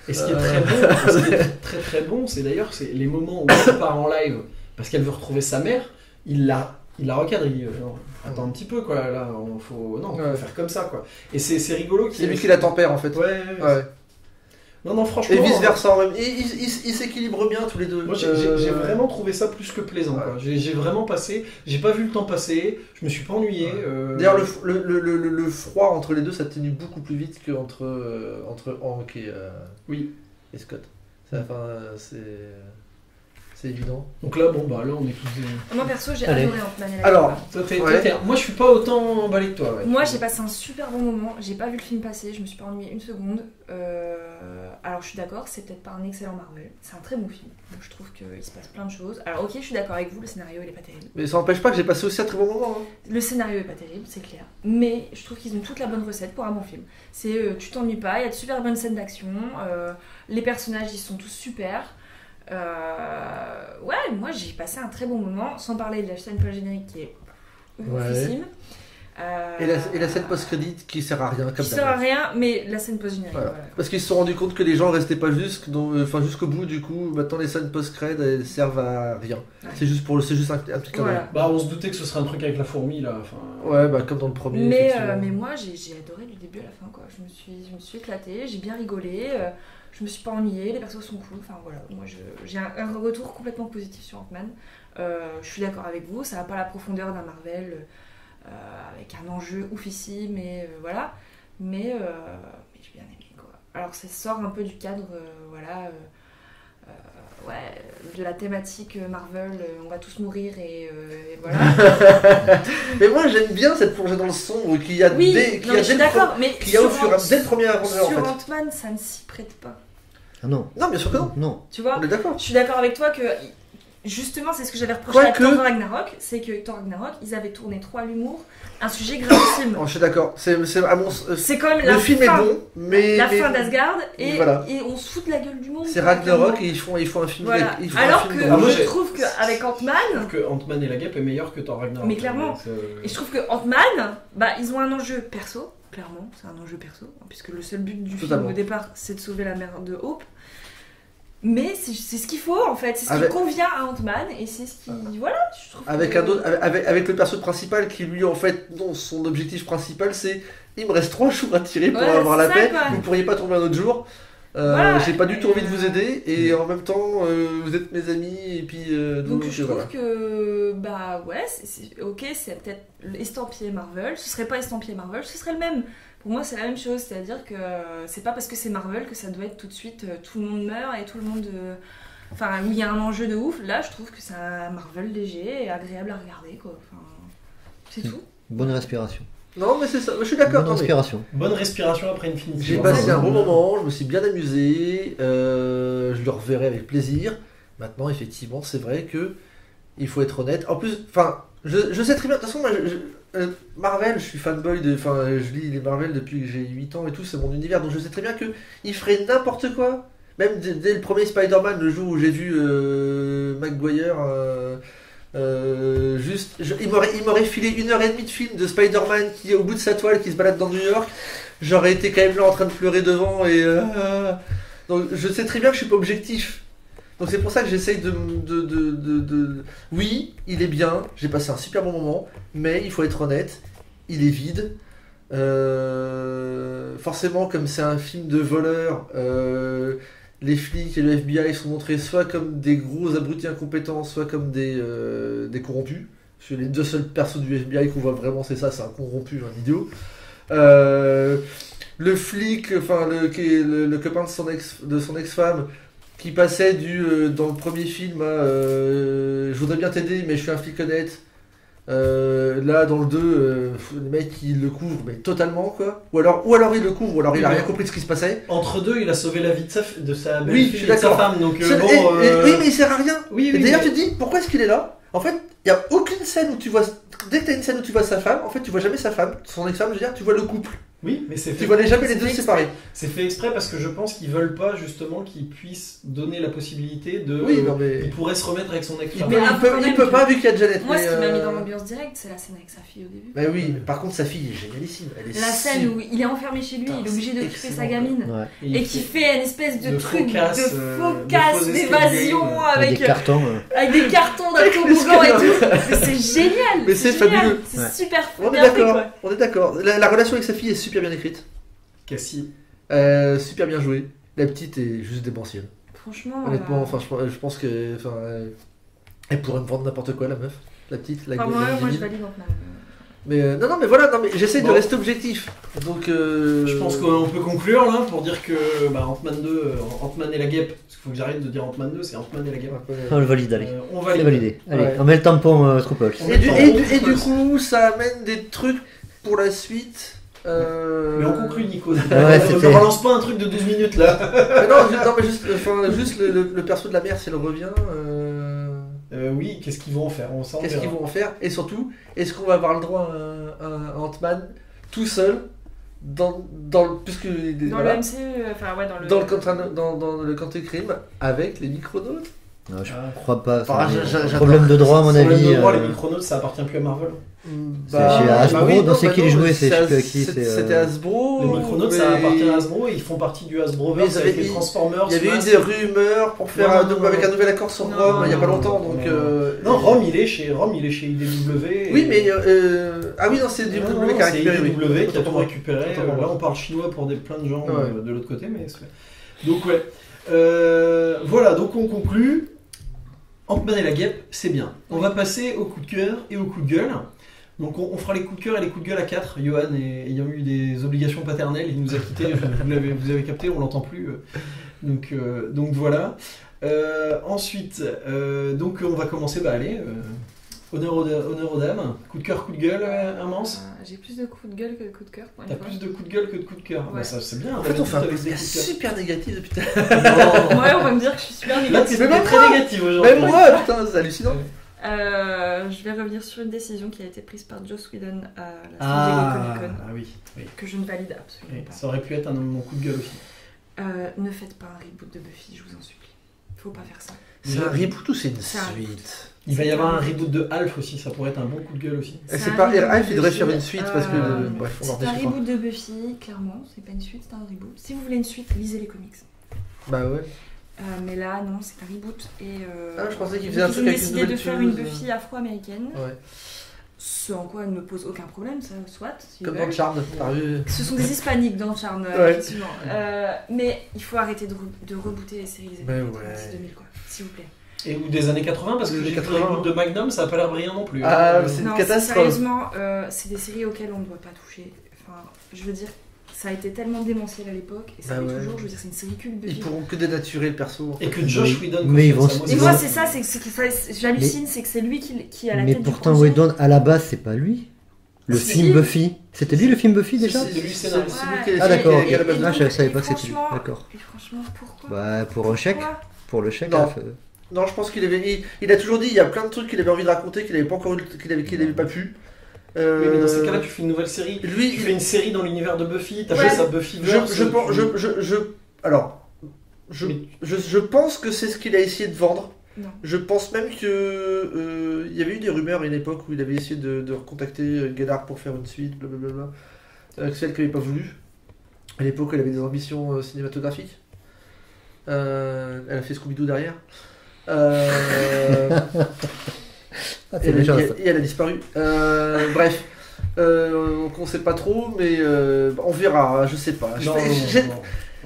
Et ce qui est très bon, ce qui est très très bon, c'est d'ailleurs c'est les moments où elle part en live parce qu'elle veut retrouver sa mère, il la recadre, il dit genre, attends un petit peu quoi, là faut Ouais. faire comme ça quoi. Et c'est rigolo C'est lui qui la tempère en fait. Ouais. Ouais. Non franchement. Et vice versa en même. Ils s'équilibrent bien tous les deux. Moi j'ai vraiment trouvé ça plus que plaisant. Ouais. Quoi. J'ai vraiment passé, j'ai pas vu le temps passer, je me suis pas ennuyé. Ouais. D'ailleurs, le froid entre les deux, ça tenue beaucoup plus vite qu'entre Hank et Scott. C'est évident. Donc là bon bah là on est tous. Moi perso, j'ai Allez. adoré Ant-Man et la Alors, Guêpe. Ouais. Moi je suis pas autant emballé que toi. Ouais. Moi j'ai passé un super bon moment, j'ai pas vu le film passer, je me suis pas ennuyée une seconde. Alors je suis d'accord, c'est peut-être pas un excellent Marvel, c'est un très bon film. Donc, je trouve qu'il se passe plein de choses. Alors ok, je suis d'accord avec vous, le scénario il est pas terrible. Mais ça n'empêche pas que j'ai passé aussi un très bon moment. Hein. Le scénario est pas terrible, c'est clair. Mais je trouve qu'ils ont toute la bonne recette pour un bon film. C'est tu t'ennuies pas, il y a de super bonnes scènes d'action, les personnages ils sont tous super. Ouais, moi j'ai passé un très bon moment, sans parler de la scène post-générique qui est oufissime. Et la scène post-crédit qui sert à rien comme qui sert à rien, mais la scène post-générique. Voilà. Voilà. Parce qu'ils se sont rendus compte que les gens restaient pas jusqu'au bout, du coup, maintenant les scènes post-cred elles servent à rien. Ouais. C'est juste un petit cadeau. Voilà. Bah, on se doutait que ce serait un truc avec la fourmi là. Enfin, Ouais, bah comme dans le premier. Mais effectivement. moi j'ai adoré du début à la fin quoi. Je me suis éclatée, j'ai bien rigolé, je me suis pas ennuyée, les persos sont cool. Enfin voilà, moi j'ai un retour complètement positif sur Ant-Man. Je suis d'accord avec vous, ça n'a pas la profondeur d'un Marvel avec un enjeu oufissime et voilà. Mais j'ai bien aimé quoi. Alors ça sort un peu du cadre de la thématique Marvel, on va tous mourir et voilà. Mais moi j'aime bien cette plongée dans le sombre qu'il y a Oui, dès non, mais je suis d'accord, mais qu'il y a au fur et à mesure dès le premier Avenger en sur fait. Ant-Man, ça ne s'y prête pas. Ah non. Non, bien sûr que non. Non. Tu vois, On est d'accord. je suis d'accord avec toi que justement c'est ce que j'avais reproché à Quoique- Thor Ragnarok, c'est que Thor Ragnarok, ils avaient tourné trop à l'humour, un sujet gravissime. Oh, je suis d'accord. C'est à mon C'est quand même la le film fin, est bon, mais la fin d'Asgard et, voilà. et on se fout de la gueule du monde. c'est quoi, Ragnarok clairement. et ils font un film. Voilà. Ils font un Alors film que dans- moi, je j'ai- trouve qu'avec Ant-Man, je trouve que Ant-Man et la Guêpe est meilleur que Thor Ragnarok. Mais clairement. Et je trouve que Ant-Man, bah, ils ont un enjeu perso, clairement, c'est un enjeu perso, hein, puisque le seul but du Totalement. film au départ, c'est de sauver la mère de Hope. Mais c'est ce qu'il faut en fait, c'est ce Avec- qui convient à Ant-Man et c'est ce qui. Voilà, je trouve. Avec que- un autre, avec le perso principal qui lui en fait, non, son objectif principal c'est il me reste 3 jours à tirer pour Ouais, avoir la c'est ça, paix. quoi. Vous pourriez pas tomber un autre jour. Voilà. J'ai pas du tout envie de vous aider et en même temps vous êtes mes amis et puis Donc je trouve voilà. que bah ouais, ok, c'est peut-être l'estampillé Marvel. Ce serait pas estampillé Marvel, ce serait le même. Pour moi, c'est la même chose, c'est-à-dire que c'est pas parce que c'est Marvel que ça doit être tout de suite tout le monde meurt et tout le monde. Enfin, où il y a un enjeu de ouf. Là, je trouve que c'est un Marvel léger et agréable à regarder, quoi. Enfin, c'est tout. Bonne respiration. Non mais c'est ça, je suis d'accord. Bonne non, mais respiration. Bonne respiration après Infinity J'ai War. passé un bon moment, je me suis bien amusé, je le reverrai avec plaisir. Maintenant, effectivement, c'est vrai que il faut être honnête. En plus, enfin, je sais très bien. De toute façon, moi, Marvel, je suis fanboy de. Enfin, je lis les Marvel depuis que j'ai 8 ans et tout, c'est mon univers. Donc, je sais très bien que il ferait n'importe quoi. Même dès le premier Spider-Man, le jour où j'ai vu Maguire. Il m'aurait filé 1h30 de film de Spider-Man qui est au bout de sa toile, qui se balade dans New York. J'aurais été quand même là en train de pleurer devant et donc je sais très bien que je suis pas objectif. Donc c'est pour ça que j'essaye de. Oui, il est bien, j'ai passé un super bon moment, mais il faut être honnête, il est vide. Forcément, comme c'est un film de voleurs, les flics et le FBI sont montrés soit comme des gros abrutis incompétents, soit comme des corrompus. Parce que les deux seuls persos du FBI qu'on voit vraiment, c'est ça, c'est un corrompu, un idiot. Le flic, enfin le copain de son ex-femme, qui passait dans le premier film à je voudrais bien t'aider, mais je suis un flic honnête. Là dans le 2, le mec il le couvre mais totalement quoi. Ou alors il le couvre, ou alors il a rien compris de ce qui se passait. Entre deux, il a sauvé la vie de sa Oui, belle-fille je suis et de sa d'accord. femme. Donc Oui mais il sert à rien. oui, Et d'ailleurs mais- tu te dis pourquoi est-ce qu'il est là. En fait il y a aucune scène où tu vois. Dès que t'as une scène où tu vois sa femme, en fait tu vois jamais sa femme, son ex-femme, je veux dire, tu vois le couple. Oui, mais c'est Tu fait. vois jamais les C'est deux fait séparés. C'est fait exprès parce que je pense qu'ils veulent pas justement qu'ils puissent donner la possibilité de. Oui, non mais. Il pourrait se remettre avec son ex-femme. Mais après, quand Il même, peut pas vu qu'il y a Janet. Moi, mais, ce qui m'a mis dans l'ambiance directe, c'est la scène avec sa fille au début. Bah oui, mais par contre sa fille est génialissime. Elle est La scène où il est enfermé chez lui, Putain, il est obligé c'est d'occuper sa excellent, gamine. Ouais. Et qui fait une espèce de truc faux-casse, de faux de casse faux escape d'évasion game. avec, des cartons. avec des cartons d'un Avec les toboggan et scanners. tout. Mais c'est génial! Mais c'est génial. fabuleux. C'est Ouais. super On est bien fait d'accord, quoi. on est d'accord. La relation avec sa fille est super bien écrite, Cassie. super bien jouée. La petite est juste démentielle. Franchement. Honnêtement, enfin, je pense que, enfin, elle pourrait me vendre n'importe quoi la meuf, la petite, la moi je gamine. valide Ant-Man. Mais non, mais voilà, non, mais j'essaie de Bon. rester objectif. Donc, Je pense qu'on peut conclure là pour dire que Ant-Man 2, Ant-Man et la guêpe, parce qu'il faut que j'arrête de dire Ant-Man 2, c'est Ant-Man et la guêpe. On le valide, allez. On C'est valide. validé. Allez, Ouais. on met le tampon Troopers. On Et du, Attends, et on du- et du propose. coup, ça amène des trucs pour la suite. Mais on conclut, Nico. Ouais, Ne c'était- relance pas un truc de 12 minutes là. Non, mais juste le perso de la mère, si elle revient, Oui, qu'est-ce qu'ils vont en faire? On s'en qu'est-ce verra. qu'ils vont en faire? Et surtout, est-ce qu'on va avoir le droit à un Ant-Man tout seul puisque Dans voilà, le MCU, enfin ouais, dans le Quantum Crime avec les Micronautes? Non, je Ah. crois pas. Ah, C'est un j'adore. problème de droit, à mon Problème avis. de droit, les Micronautes, ça appartient plus à Marvel. C'est chez Hasbro, oui, non, c'est qui les jouets, c'est je sais plus à qui. C'était Hasbro. Les Micronautes, ça mais- appartient à Hasbro et ils font partie du Hasbroverse Mais ils avec avaient- les Transformers. Il y avait eu Mask. des rumeurs pour faire Non, avec un nouvel accord sur Non, Rome il y a pas non, longtemps, non, donc. non. Non, Rome, il est chez IDW. Oui, mais ah oui, non, c'est du Non, IDW non, qui a c'est récupéré. IDW qui a Autant tout pour moi. récupéré. Autant pour moi. Là, on parle chinois pour plein de gens Ouais. de l'autre côté. Donc, ouais. Voilà, donc on conclut. Ant-Man et la guêpe, c'est bien. On va passer au coup de cœur et au coup de gueule. Donc on fera les coups de cœur et les coups de gueule à 4. Johan ayant eu des obligations paternelles, il nous a quittés. Vous avez capté, on l'entend plus. Donc voilà. Ensuite, donc on va commencer. Allez, honneur aux dames. Coup de cœur, coup de gueule, immense. J'ai plus de coups de gueule que de coups de cœur pour une T'as fois. plus de coups de gueule que de coups de cœur. Ouais. Bah, ça c'est bien. En fait, on fait un avec des podcast coups de cœur. super négatif depuis tout Ouais, on va me dire que je suis super Là, négative. t'es même très moi. négatif aujourd'hui. Même moi, putain, c'est hallucinant. Je vais revenir sur une décision qui a été prise par Joss Whedon à la San Diego Comic Con, oui. que je ne valide absolument Oui, pas. ça aurait pu être mon coup de gueule aussi. Ne faites pas un reboot de Buffy, je vous en supplie. Faut pas faire ça. C'est un reboot ou c'est une C'est un suite? Il va y avoir un reboot de Alf aussi, ça pourrait être un bon coup de gueule aussi. C'est pas un Alf, il devrait reboot faire de une Buffy. suite parce que. Bref, on en C'est un rediscutera. reboot de Buffy, clairement. C'est pas une suite, c'est un reboot. Si vous voulez une suite, lisez les comics. Bah ouais. Mais là, non, c'est un reboot. Et, Ah, je pensais qu'il donc faisait un ils truc ont avec une décidé de nouvelle faire une tueuse. Buffy afro-américaine. Ouais. Ce en quoi elle ne me pose aucun problème, ça, soit. s'ils Comme veulent. dans Charmed, t'as vu? Ce sont des hispaniques dans Charmed, Ouais. effectivement. Mais il faut arrêter de rebooter les séries des Mais années ouais. 90-2000, quoi. S'il vous plaît. Et ou des années 80, parce que Des j'ai vu le 80, reboot de Magnum, ça a pas l'air brillant non plus. Ah, hein. c'est une Non, catastrophe. sérieusement, c'est des séries auxquelles on ne doit pas toucher. Enfin, je veux dire, ça a été tellement démentiel à l'époque, et ça Bah l'est ouais. toujours. Je veux dire, c'est une série culte de Ils vie. pourront que dénaturer le perso. Et que Josh Whedon. Mais ils vont confirme ça, Et Ils moi, ont- c'est ça, j'hallucine, c'est que c'est lui qui a la Mais tête pourtant, du projet. Whedon, à la base, c'est pas lui. Le Si. film Buffy. C'était lui le film Buffy déjà C'est lui le scénario. C'est Ouais. lui qui est Ah, d'accord, qui est à la ok. base. Ah, je savais pas Et que c'était lui. franchement- D'accord. Et franchement, pourquoi Bah, pour un chèque. Pourquoi Pour le chèque. Non. Alf, Non, je pense qu'il avait. Il a toujours dit, il y a plein de trucs qu'il avait envie de raconter, qu'il avait pas encore eu, qu'il avait pas pu. Oui, mais dans ces cas-là, tu fais une nouvelle série. Lui, Tu fais une série dans l'univers de Buffy, t'as Ouais. fait sa Buffy alors, Mais- je pense que c'est ce qu'il a essayé de vendre. Non. Je pense même que il y avait eu des rumeurs à une époque où il avait essayé de recontacter Gellard pour faire une suite, blablabla. Celle qu'il n'avait pas voulu. À l'époque, elle avait des ambitions cinématographiques. Elle a fait Scooby-Doo derrière. Ah, Et c'est méchant, ça. elle a disparu. Bref. Donc on sait pas trop, mais on verra, je sais pas. Non, J'ai-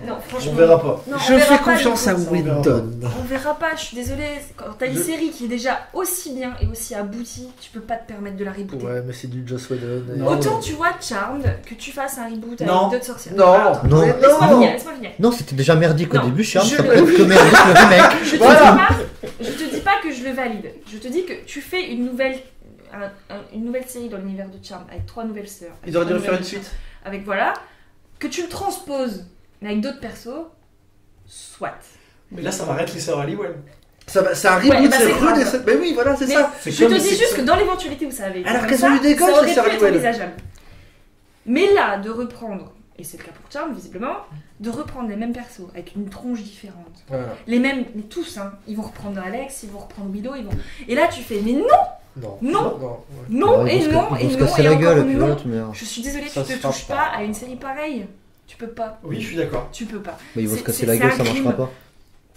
Non, franchement. On verra pas. Non, on Je verra fais pas, confiance à Nico. Whedon. On verra pas, je suis désolée. Quand t'as une Je- série qui est déjà aussi bien et aussi aboutie, tu peux pas te permettre de la rebooter. Ouais, mais c'est du Joss Whedon. Non. Autant tu vois Charmed que tu fasses un reboot avec Non. d'autres sorcières. Non. Alors, Non. Mais Laisse-moi non. finir, laisse-moi finir. Non, c'était déjà merdique au Non, début, Charles. je Ça le- peut être que merdique le remake. Je te, Voilà. je te dis pas que je le valide. Je te dis que tu fais une nouvelle série dans l'univers de Charmed avec 3 nouvelles sœurs. avec Ils auraient dû 3 refaire une nouvelles suite. machins, avec voilà, que tu le transposes mais avec d'autres persos, soit. Mais là, ça va arrêter les sœurs Halliwell. C'est un reboot, Ouais, bah, c'est c'est rude. grave. Mais oui, voilà, c'est Mais ça. C'est je te comme- dis c'est- juste que dans l'éventualité où ça avait été Alors comme qu'elles ça, ont eu des gosses, ça aurait les pu sœurs être Halliwell. envisageable. Mais là, de reprendre, et c'est le cas pour Charmed visiblement, de reprendre les mêmes persos avec une tronche différente. Voilà. Les mêmes, mais tous, hein. Ils vont reprendre Alex, ils vont reprendre Willow, ils vont. Et là, tu fais, mais non, Non. Non. ouais. non, Ouais, et ils vont se- non, ils et vont se non, casser et la encore gueule, et puis non. voilà, tout merde. Je suis désolée, Ça tu se te fera touches pas. pas à une série pareille. Tu peux pas. Oui, je suis d'accord. Tu peux pas. Mais ils vont se C'est- casser c'est- la c'est gueule, un ça marchera crime. pas.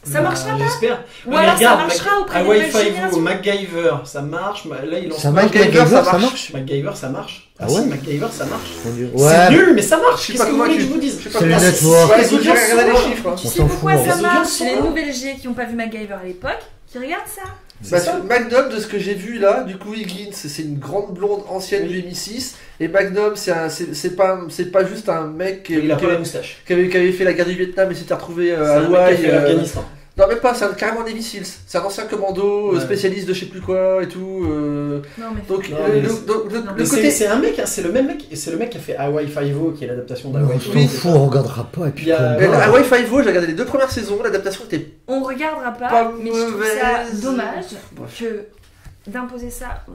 Ça marchera pas. J'espère. Ou Mais alors ça regarde, marchera auprès des Hawaii nouvelles Five-O, générations. MacGyver, ça marche. Là, il en Ça marche, MacGyver, MacGyver, ça ça marche. marche. MacGyver, ça marche. Ah si, ouais MacGyver, ça marche. Mon Dieu. C'est Ouais, nul, mais ça marche. Je suis Qu'est-ce pas que vous voulez que je convaincu. vous dise Je suis pas c'est les convaincu. networks. Ouais, Les il faut que j'ai audiences regardé sont les là. chiffres. hein. Tu On sais s'en pourquoi fout, ça les marche audiences C'est sont les là. nouvelles G qui n'ont pas vu MacGyver à l'époque qui regardent ça. Parce ça. que Magnum, de ce que j'ai vu là, du coup, Higgins, c'est une grande blonde ancienne du MI6. Et Magnum, c'est pas juste un mec qui Il a qui pas la avait moustache. qui avait fait la guerre du Vietnam et s'était retrouvé C'est à un mec qui a Hawaï. fait l'Afghanistan. Non, même pas, c'est carrément Navy Seals. C'est un ancien commando, Ouais. spécialiste de je sais plus quoi et tout. Non, mais Donc, Non, mais Non, Mais le côté. c'est un mec, hein, c'est le même mec, c'est le mec qui a fait Hawaii Five-O, qui est l'adaptation d'Hawaii Non, Five-O. je t'en fous, on regardera pas et puis Il y a- point Ouais, barre. Hawaii Five-O, j'ai regardé les 2 premières saisons, l'adaptation était. on regardera pas, Pas mais je trouve ça mauvaise. dommage Bref. que d'imposer ça,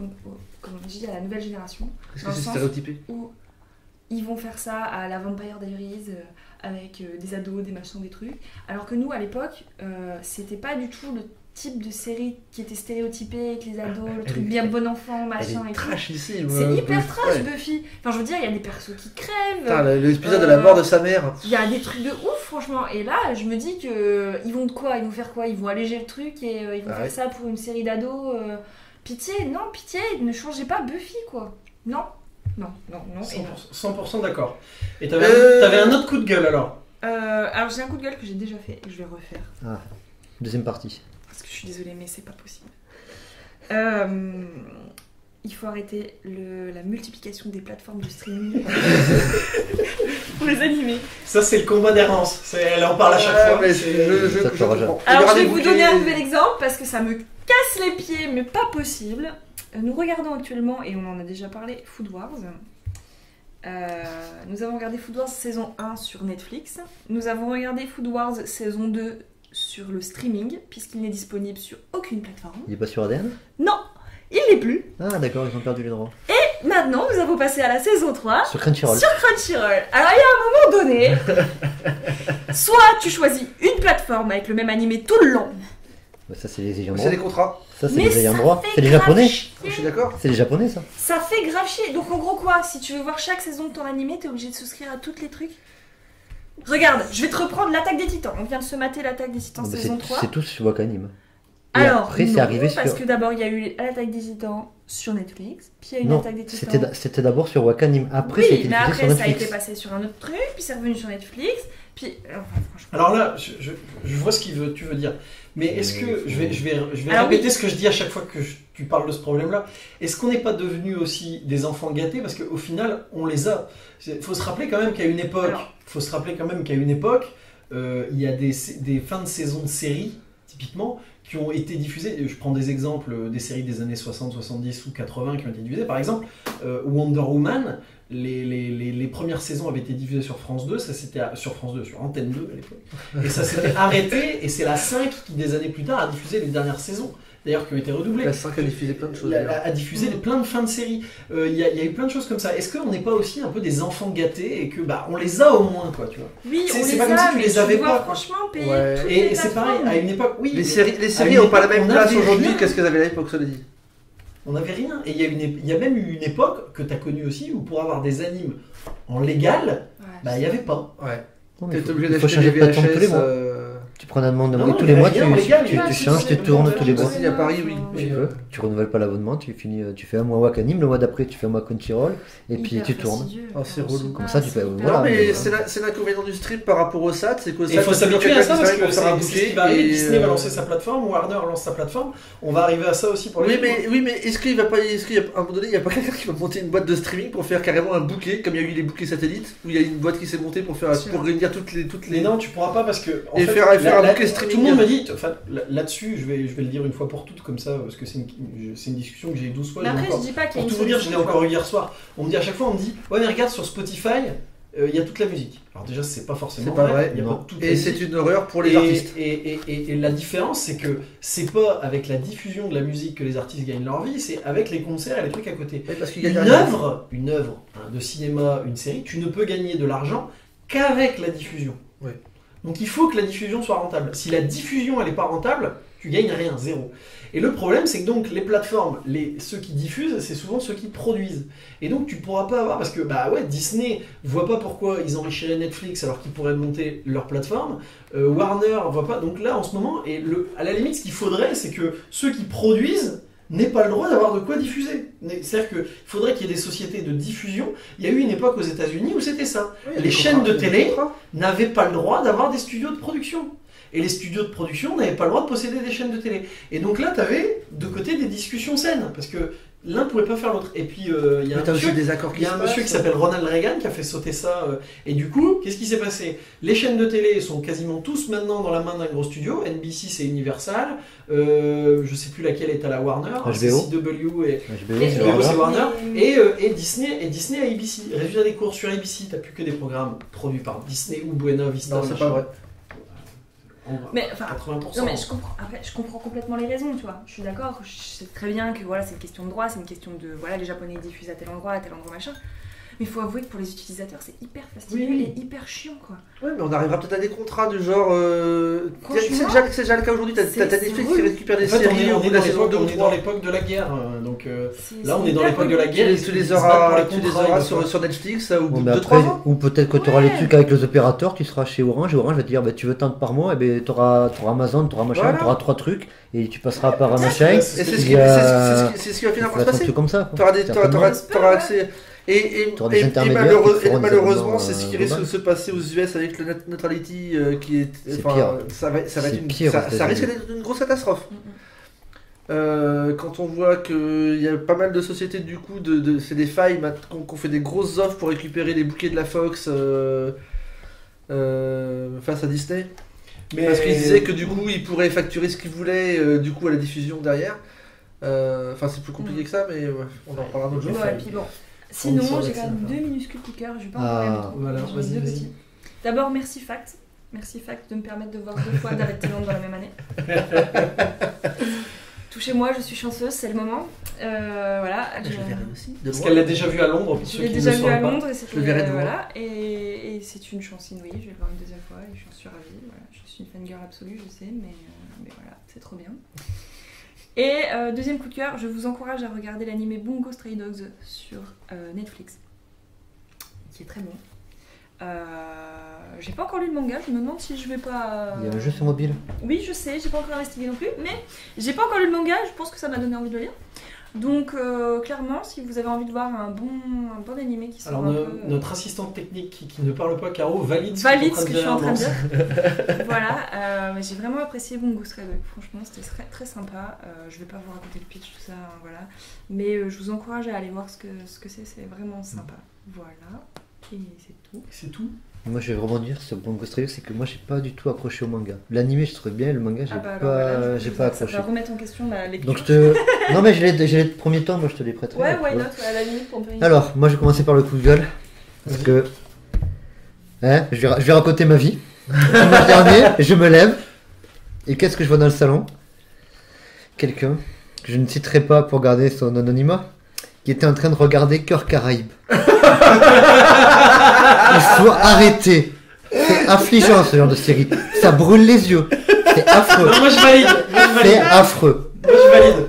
comme on dit, à la nouvelle génération, Est-ce Dans que le c'est sens- stéréotypé? où ils vont faire ça à la Vampire Diaries avec des ados, des machins, des trucs. Alors que nous, à l'époque, c'était pas du tout le type de série qui était stéréotypé avec les ados, le Elle truc est- bien bon enfant, Elle machin est et tout. trashissime. C'est hyper trash, Ouais. Buffy. Enfin, je veux dire, il y a des persos qui crèvent. Putain, l'épisode de la mort de sa mère. Il y a des trucs de ouf, franchement. Et là, je me dis que ils vont de quoi? Ils vont faire quoi? Ils vont alléger le truc et ils vont Ah faire ouais. ça pour une série d'ados. Pitié, non, pitié, ne changez pas Buffy, quoi. Non, non, non, non. Et non. 100% d'accord. Et t'avais Euh, t'avais un autre coup de gueule alors. Alors j'ai un coup de gueule que j'ai déjà fait et que je vais refaire. Deuxième partie. Parce que je suis désolée, mais c'est pas possible. Il faut arrêter la multiplication des plateformes de streaming pour les animés. Ça, c'est le combat d'errance. Elle en parle à chaque fois. Mais C'est- Ça te fera jamais. comprends. Alors je vais Regardez vous Bouquet. donner un nouvel exemple parce que ça me casse les pieds, mais pas possible. Nous regardons actuellement, et on en a déjà parlé, Food Wars. Nous avons regardé Food Wars saison 1 sur Netflix. Nous avons regardé Food Wars saison 2 sur le streaming, puisqu'il n'est disponible sur aucune plateforme. Il est pas sur ADN? Non, il n'est plus. Ah d'accord, ils ont perdu les droits. Maintenant, nous avons passé à la saison 3 Sur Crunchyroll. sur Crunchyroll. Alors, il y a un moment donné, soit tu choisis une plateforme avec le même animé tout le long, Bah, ça c'est les ayants C'est droit. des contrats. Ça c'est mais les ayants ça droit. fait C'est les grave japonais. chier. Je suis d'accord. C'est les japonais ça. Ça fait grave chier. Donc en gros quoi, si tu veux voir chaque saison de ton animé, t'es obligé de souscrire à tous les trucs. Regarde, je vais te reprendre l'Attaque des Titans. On vient de se mater l'Attaque des Titans Bah, saison 3. c'est tous sur Wakanim. Et Alors, après c'est non, arrivé parce sur. que d'abord il y a eu l'Attaque des Titans sur Netflix, puis il y a eu Non, l'Attaque des Titans. c'était d'abord sur Wakanim. Après ça a Oui, été mais diffusé après sur ça a été Netflix. passé sur un autre truc, puis c'est revenu sur Netflix, puis... Enfin, franchement... Alors là, je vois ce que tu veux dire. Mais est-ce que, je vais Alors répéter oui. ce que je dis à chaque fois que tu parles de ce problème-là. Est-ce qu'on n'est pas devenus aussi des enfants gâtés? Parce qu'au final, on les a. Il faut se rappeler quand même qu'à une époque, il y a des fins de saison de séries, typiquement, qui ont été diffusées. Je prends des exemples des séries des années 60, 70 ou 80 qui ont été diffusées. Par exemple, Wonder Woman, les premières saisons avaient été diffusées sur France 2, ça c'était sur France 2, sur Antenne 2 à l'époque. Et ça s'était arrêté, et c'est la 5 qui, des années plus tard, a diffusé les dernières saisons. D'ailleurs, qui ont été redoublées. La 5 a diffusé plein de choses. A diffusé plein de fins de séries. Il y a eu plein de choses comme ça. Est-ce qu'on n'est pas aussi un peu des enfants gâtés et que bah on les a au moins quoi, tu vois? Oui, C'est- on c'est les pas comme a, si tu mais les avais dois pas, quoi. franchement payer Ouais. toutes les Et c'est pareil, plateformes. à une époque, oui. Les mais séries à une n'ont pas la époque, même on place avait aujourd'hui rien. qu'est-ce qu'elles avaient à l'époque, cela dit. On n'avait rien. Et il y a même eu une époque que tu as connue aussi où pour avoir des animes en légal, Ouais. bah il n'y avait pas. Ouais. Non, mais T'es obligé il faut d'acheter changer des de plateforme tous les VHS. mois. Tu prends un abonnement Non, non, tous il les y a mois, rien en légal, il y a tu si, changes, si, tu c'est tournes bon, tous les mois. Si, à Paris, oui. Tu Mais, peux. Tu renouvelles pas l'abonnement, tu fais un mois Wakanim, le mois d'après tu fais un mois Crunchyroll et puis Hyper tu tournes. fastidieux. Oh, c'est Alors, relou. je sais Comme pas, ça, tu c'est fais- hyper voilà, Non, mais fastidieux. c'est l'inconvénient du stream par rapport au SAT, c'est qu'au Et SAT, il faut s'habituer à ça parce que pour faire un c'est ce qui bouquet. va arriver. et, Disney va euh, lancer sa plateforme, Warner lance sa plateforme. On va arriver à ça aussi pour les Oui, films. mais est-ce qu'il y a à un moment donné, il n'y a pas quelqu'un qui va monter une boîte de streaming pour faire carrément un bouquet, comme il y a eu les bouquets satellites, où il y a une boîte qui s'est montée pour réunir toutes les. Mais non, tu pourras pas parce que. En Et fait, faire un là, bouquet streaming. tout le monde me dit, enfin, là-dessus, je vais le dire une fois pour toutes comme ça, parce que c'est une discussion que j'ai eu 12 fois. Mais j'ai après, encore- je dis pas qu'il y a Pour une tout vous dire, je solution, l'ai encore eu hier soir. On me dit à chaque fois, on me dit, ouais mais regarde sur Spotify, il y a toute la musique. Alors déjà, c'est pas forcément C'est pas vrai, il y a non. pas toute la Et c'est musique. une horreur pour les Et- artistes. Et la différence, c'est que c'est pas avec la diffusion de la musique que les artistes gagnent leur vie, c'est avec les concerts et les trucs à côté. Oui, parce qu'il y a Une des- œuvre hein, de cinéma, une série, tu ne peux gagner de l'argent qu'avec la diffusion. Oui. Donc il faut que la diffusion soit rentable. Si la diffusion elle est pas rentable, tu gagnes rien, zéro. Et le problème c'est que donc les plateformes, ceux qui diffusent, c'est souvent ceux qui produisent. Et donc tu pourras pas avoir, parce que bah ouais, Disney voit pas pourquoi ils enrichiraient Netflix alors qu'ils pourraient monter leur plateforme. Warner voit pas. Donc là en ce moment, à la limite ce qu'il faudrait c'est que ceux qui produisent n'aient pas le droit d'avoir de quoi diffuser. C'est-à-dire qu'il faudrait qu'il y ait des sociétés de diffusion. Il y a eu une époque aux États-Unis où c'était ça. Oui, il y a Les des chaînes contrats, de il y a des télé contrats. n'avaient pas le droit d'avoir des studios de production. Et les studios de production n'avaient pas le droit de posséder des chaînes de télé. Et donc là, tu avais de côté des discussions saines. Parce que l'un pouvait pas faire l'autre. Et puis il y a Mais un t'as aussi monsieur, des accords il qui y a se un monsieur passent. qui s'appelle Ronald Reagan qui a fait sauter ça. Et du coup, qu'est-ce qui s'est passé? Les chaînes de télé sont quasiment tous maintenant dans la main d'un gros studio. NBC c'est Universal. Je sais plus laquelle est à la Warner. C'est HBO. CW et HBO, Et- c'est HBO, c'est Warner. Warner. Et Disney à ABC. Résultat des courses sur ABC, t'as plus que des programmes produits par Disney ou Buena Vista. Non, c'est machin. pas vrai. En vrai, Mais enfin, 80%. non mais je comprends. Après, je comprends complètement les raisons, tu vois. Je suis d'accord. Je sais très bien que voilà, c'est une question de droit, c'est une question de voilà, les Japonais diffusent à tel endroit, machin. Mais il faut avouer que pour les utilisateurs, c'est hyper fastidieux Oui. et hyper chiant, quoi. Ouais, mais on arrivera peut-être à des contrats du genre. Franchement, c'est déjà le cas aujourd'hui. T'as c'est Netflix qui relou. récupère des En fait, séries au bout de la saison 2 ou on est dans 3. l'époque de la guerre. Donc C'est- là, on c'est est dans hyper l'époque de la relou. guerre. Tu les ils se battent pour auras, les tu les contrats, auras ils doivent- sur Netflix au Bon, bout mais de après, 2-3 ans. ou peut-être que tu auras les trucs avec les opérateurs, tu seras chez Orange, et Orange va te dire bah, tu veux tant par mois, et ben tu auras Amazon, tu auras machin, Voilà. tu auras 3 trucs, et tu passeras par un Ouais, machin. c'est Et c'est ce ce que- qui c'est ce qui va finir par Ça se va être un passer. truc comme ça. quoi. T'auras Certainement. t'auras accès. T'auras des intermédiaires qui feront des Malheureusement, abonnements, c'est ce qui risque global. de se passer aux US avec le net neutrality qui est. C'est enfin, pire. Ça va C'est être une, pire aux ça risque États-Unis. d'être une grosse catastrophe. Mm, Quand on voit qu'il y a pas mal de sociétés du coup, c'est des failles qu'on fait des grosses offres pour récupérer les bouquets de la Fox face à Disney. Mais Parce qu'ils disaient que du coup ils pourraient facturer ce qu'ils voulaient du coup à la diffusion derrière. Enfin c'est plus compliqué que ça, mais ouais, on en parlera un autre jour. Ouais, et puis bon. Sinon, sort j'ai avec quand ça, même enfin. 2 minuscules coups de cœur, je vais pas en Ah, parler longtemps. voilà, J'en ai vas-y, deux vas-y. petits. D'abord, merci Fact. Merci Fact de me permettre de voir 2 fois David Tennant dans la même année. Touchez-moi, je suis chanceuse, c'est le moment. Voilà. Je le verrai aussi. De Parce loin. qu'elle l'a déjà vu à Londres, pour Je ceux l'ai qui déjà ne vu sauraient à pas. Londres et c'était Je le verrai de loin. voilà et c'est une chance inouïe. Je vais le voir une deuxième fois et j'en suis ravie. Voilà, je suis une fangirl absolue, je sais, mais voilà, c'est trop bien. Et deuxième coup de cœur, je vous encourage à regarder l'animé Bungo Stray Dogs sur Netflix, qui est très bon. J'ai pas encore lu le manga, je me demande si je vais pas. Il y a un jeu sur mobile. Oui, je sais, j'ai pas encore investigué non plus, mais j'ai pas encore lu le manga, je pense que ça m'a donné envie de le lire. Donc, clairement, si vous avez envie de voir un bon animé qui sort Alors, un peu. notre assistante technique qui ne parle pas, Caro, valide Valide ce que je suis en train de dire. dire. Voilà, mais j'ai vraiment apprécié Bungo Stray Dogs. Franchement, c'était très, très sympa. Je vais pas vous raconter le pitch, tout ça, hein, voilà. Mais je vous encourage à aller voir ce que c'est vraiment sympa. Voilà, et c'est tout. C'est tout. Moi je vais vraiment dire sur Bungo Stray Dogs, c'est que moi j'ai pas du tout accroché au manga. L'animé je trouvais bien, le manga j'ai Ah bah, alors, pas, voilà, j'ai pas ça accroché. va remettre en question la lecture. Donc je te. Non mais j'ai les premiers temps, moi je te les prêterai. Ouais, après, why ouais. not, ouais, à la limite, on peut y- Alors, moi je vais commencer par le coup de gueule. Parce que. Hein, je vais raconter ma vie. Dimanche dernier, je me lève. Et qu'est-ce que je vois dans le salon? Quelqu'un, que je ne citerai pas pour garder son anonymat, qui était en train de regarder Cœur Caraïbe. Il faut arrêter. C'est affligeant ce genre de série. Ça brûle les yeux. C'est affreux. Non, moi je valide. C'est affreux. Moi je valide.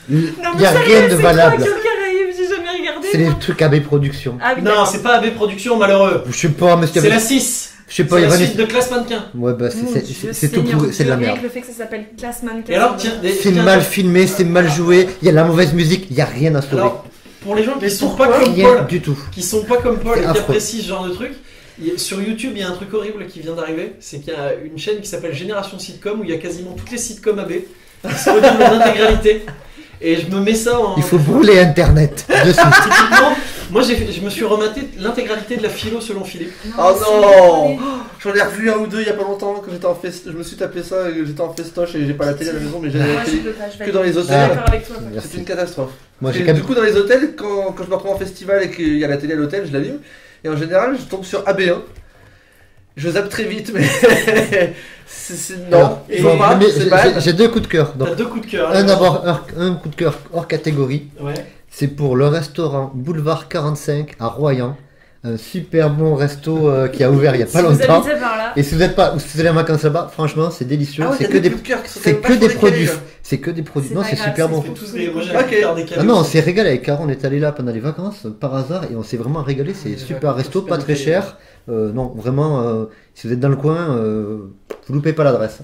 Il Non, mais n'y a sérieux, rien de c'est valable. quoi, Cœur Caraïbe, j'ai jamais regardé. C'est moi. les trucs AB Productions. Ah oui, Non, d'accord. c'est pas AB Productions, malheureux. Je sais pas, mais C'est la 6. je sais pas, C'est il y la avait suite de Classe Mannequin. Ouais, bah Mon c'est Dieu tout Seigneur pourri, c'est de la Dieu, rien merde. que le fait que ça s'appelle Classman. Et alors, tiens, C'est mal filmé, c'est mal joué, il y a de la mauvaise musique, il y a rien à sauver. Alors, pour les gens qui Mais sont pourquoi pas comme Rien Paul, du tout. qui sont pas comme Paul C'est et qui affreux. apprécient ce genre de truc, sur YouTube, il y a un truc horrible qui vient d'arriver. C'est qu'il y a une chaîne qui s'appelle Génération Sitcom où il y a quasiment toutes les sitcoms AB qui sont audibles en intégralité. Et je me mets ça en. Il faut brûler Internet de suite. Typiquement, moi je me suis rematé l'intégralité de la philo selon Philippe. Oh c'est non déconné. J'en ai revu un ou deux il y a pas longtemps quand j'étais en fest. Je me suis tapé ça, j'étais en festoche et j'ai pas la télé à la maison, mais j'ai Moi, la je télé peux pas, je vais que dans les Je suis hôtels. d'accord avec toi. Merci. C'est une catastrophe. Moi j'ai Et quand du même. coup, dans les hôtels, quand je me retrouve en festival et qu'il y a la télé à l'hôtel, je l'allume. Et en général, je tombe sur AB1. Je zappe très vite, mais. Non, Alors, et- faut pas, mais c'est mal. j'ai deux coups de cœur. Donc, T'as deux coups de cœur. un d'abord, un coup de cœur hors catégorie. Ouais. C'est pour le restaurant Boulevard 45 à Royan. Un super bon resto qui a ouvert il y a pas Si vous longtemps. habitez par là, Et si vous êtes pas, ou si vous allez en vacances là-bas, franchement, c'est délicieux. Ah ouais, c'est t'as que des, coups de cœur qui sont c'est quand que même des vachement décalés, produits. là. C'est que des produits. C'est Non, pas c'est grave, super c'est bon. fait Tous des... Moi j'ai Ok. la plupart des Ah cadeaux. non, on s'est régalé avec Caro, on est allé là pendant les vacances par hasard et on s'est vraiment régalé. C'est Les super vacances, resto, super pas très décalé. cher. Non, vraiment, si vous êtes dans le coin, vous loupez pas l'adresse.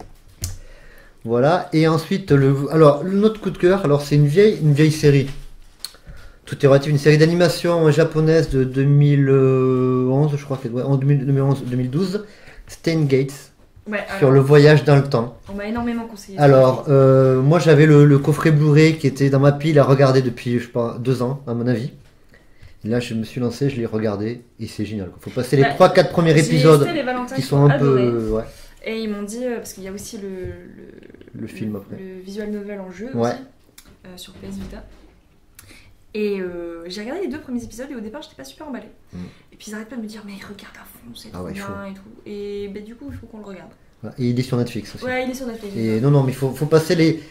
Voilà. Et ensuite, alors notre coup de cœur, alors c'est une vieille série. Tout est relatif, une série d'animation japonaise de 2011, je crois que ouais, en 2011-2012, Steins Gates. Ouais, sur le voyage dans le temps. on m'a énormément conseillé. Alors, moi j'avais le coffret Blu-ray qui était dans ma pile à regarder depuis, je sais pas, 2 ans, à mon avis. Et là, je me suis lancé, je l'ai regardé et c'est génial. Il faut passer les Ouais. 3-4 premiers J'ai épisodes testé les Valentins qui sont un adorés. peu. Ouais, Et ils m'ont dit, parce qu'il y a aussi le film après. le visual novel en jeu Ouais. aussi, sur PS Vita. Et j'ai regardé les 2 premiers épisodes et au départ j'étais pas super emballée. Et puis ils arrêtent pas de me dire mais regarde à fond, c'est trop ouais, bien chaud. et tout. Et bah, du coup il faut qu'on le regarde. Voilà. Et il est sur Netflix aussi. Ouais, il est sur Netflix. Et non, mais il faut passer les.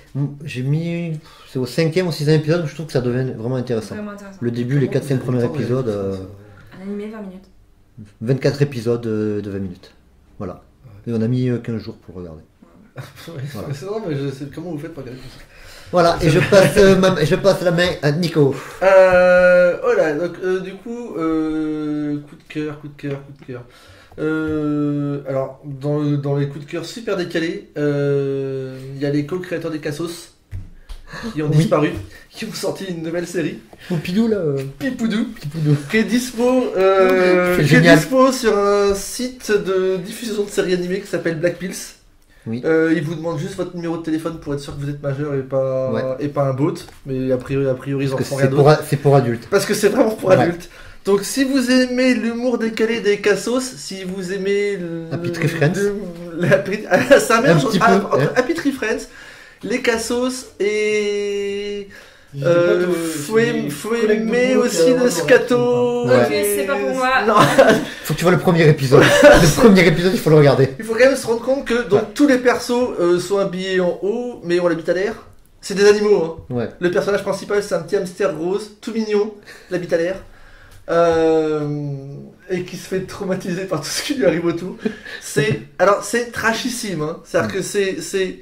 J'ai mis. C'est au 5e ou 6e épisode où je trouve que ça devient vraiment intéressant. Vraiment intéressant. Le début, les Comment 4-5 vous avez premiers le temps de épisodes, regarder ça, Un animé 20 minutes. 24 épisodes de 20 minutes. Voilà. Et on a mis 15 jours pour regarder. Ouais, Voilà. C'est vrai, mais je sais comment vous faites pour regarder tout ça. Voilà, et je passe la main à Nico. Voilà, donc du coup, coup de cœur. Alors, dans les coups de cœur super décalés, il y a les co-créateurs des Cassos qui ont Oui. disparu, qui ont sorti une nouvelle série, Poupidou là. Pipoudou, Pipoudou. qui est dispo, C'est génial. sur un site de diffusion de séries animées qui s'appelle Black Pills. Oui. Il vous demande juste votre numéro de téléphone pour être sûr que vous êtes majeur et pas, Ouais. et pas un bot, mais a priori ils en Parce que font rien d'autre. c'est pour adultes. Parce que c'est vraiment pour Ouais. adultes. Donc si vous aimez l'humour décalé des Cassos, si vous aimez Happy Tree Friends. c'est un mélange petit entre peu, hein. Happy Tree Friends, les Cassos et faut aimer aussi le scato. Ouais. Ok, c'est pas pour moi. Non. Faut que tu vois le premier épisode. Le premier épisode, il faut le regarder. Il faut quand même se rendre compte que donc, tous les persos sont habillés en haut, mais ont l'habit à l'air. C'est des animaux. Hein. Ouais. Le personnage principal, c'est un petit hamster rose, tout mignon, l'habit à l'air. Et qui se fait traumatiser par tout ce qui lui arrive autour. C'est trashissime. Hein. C'est-à-dire que c'est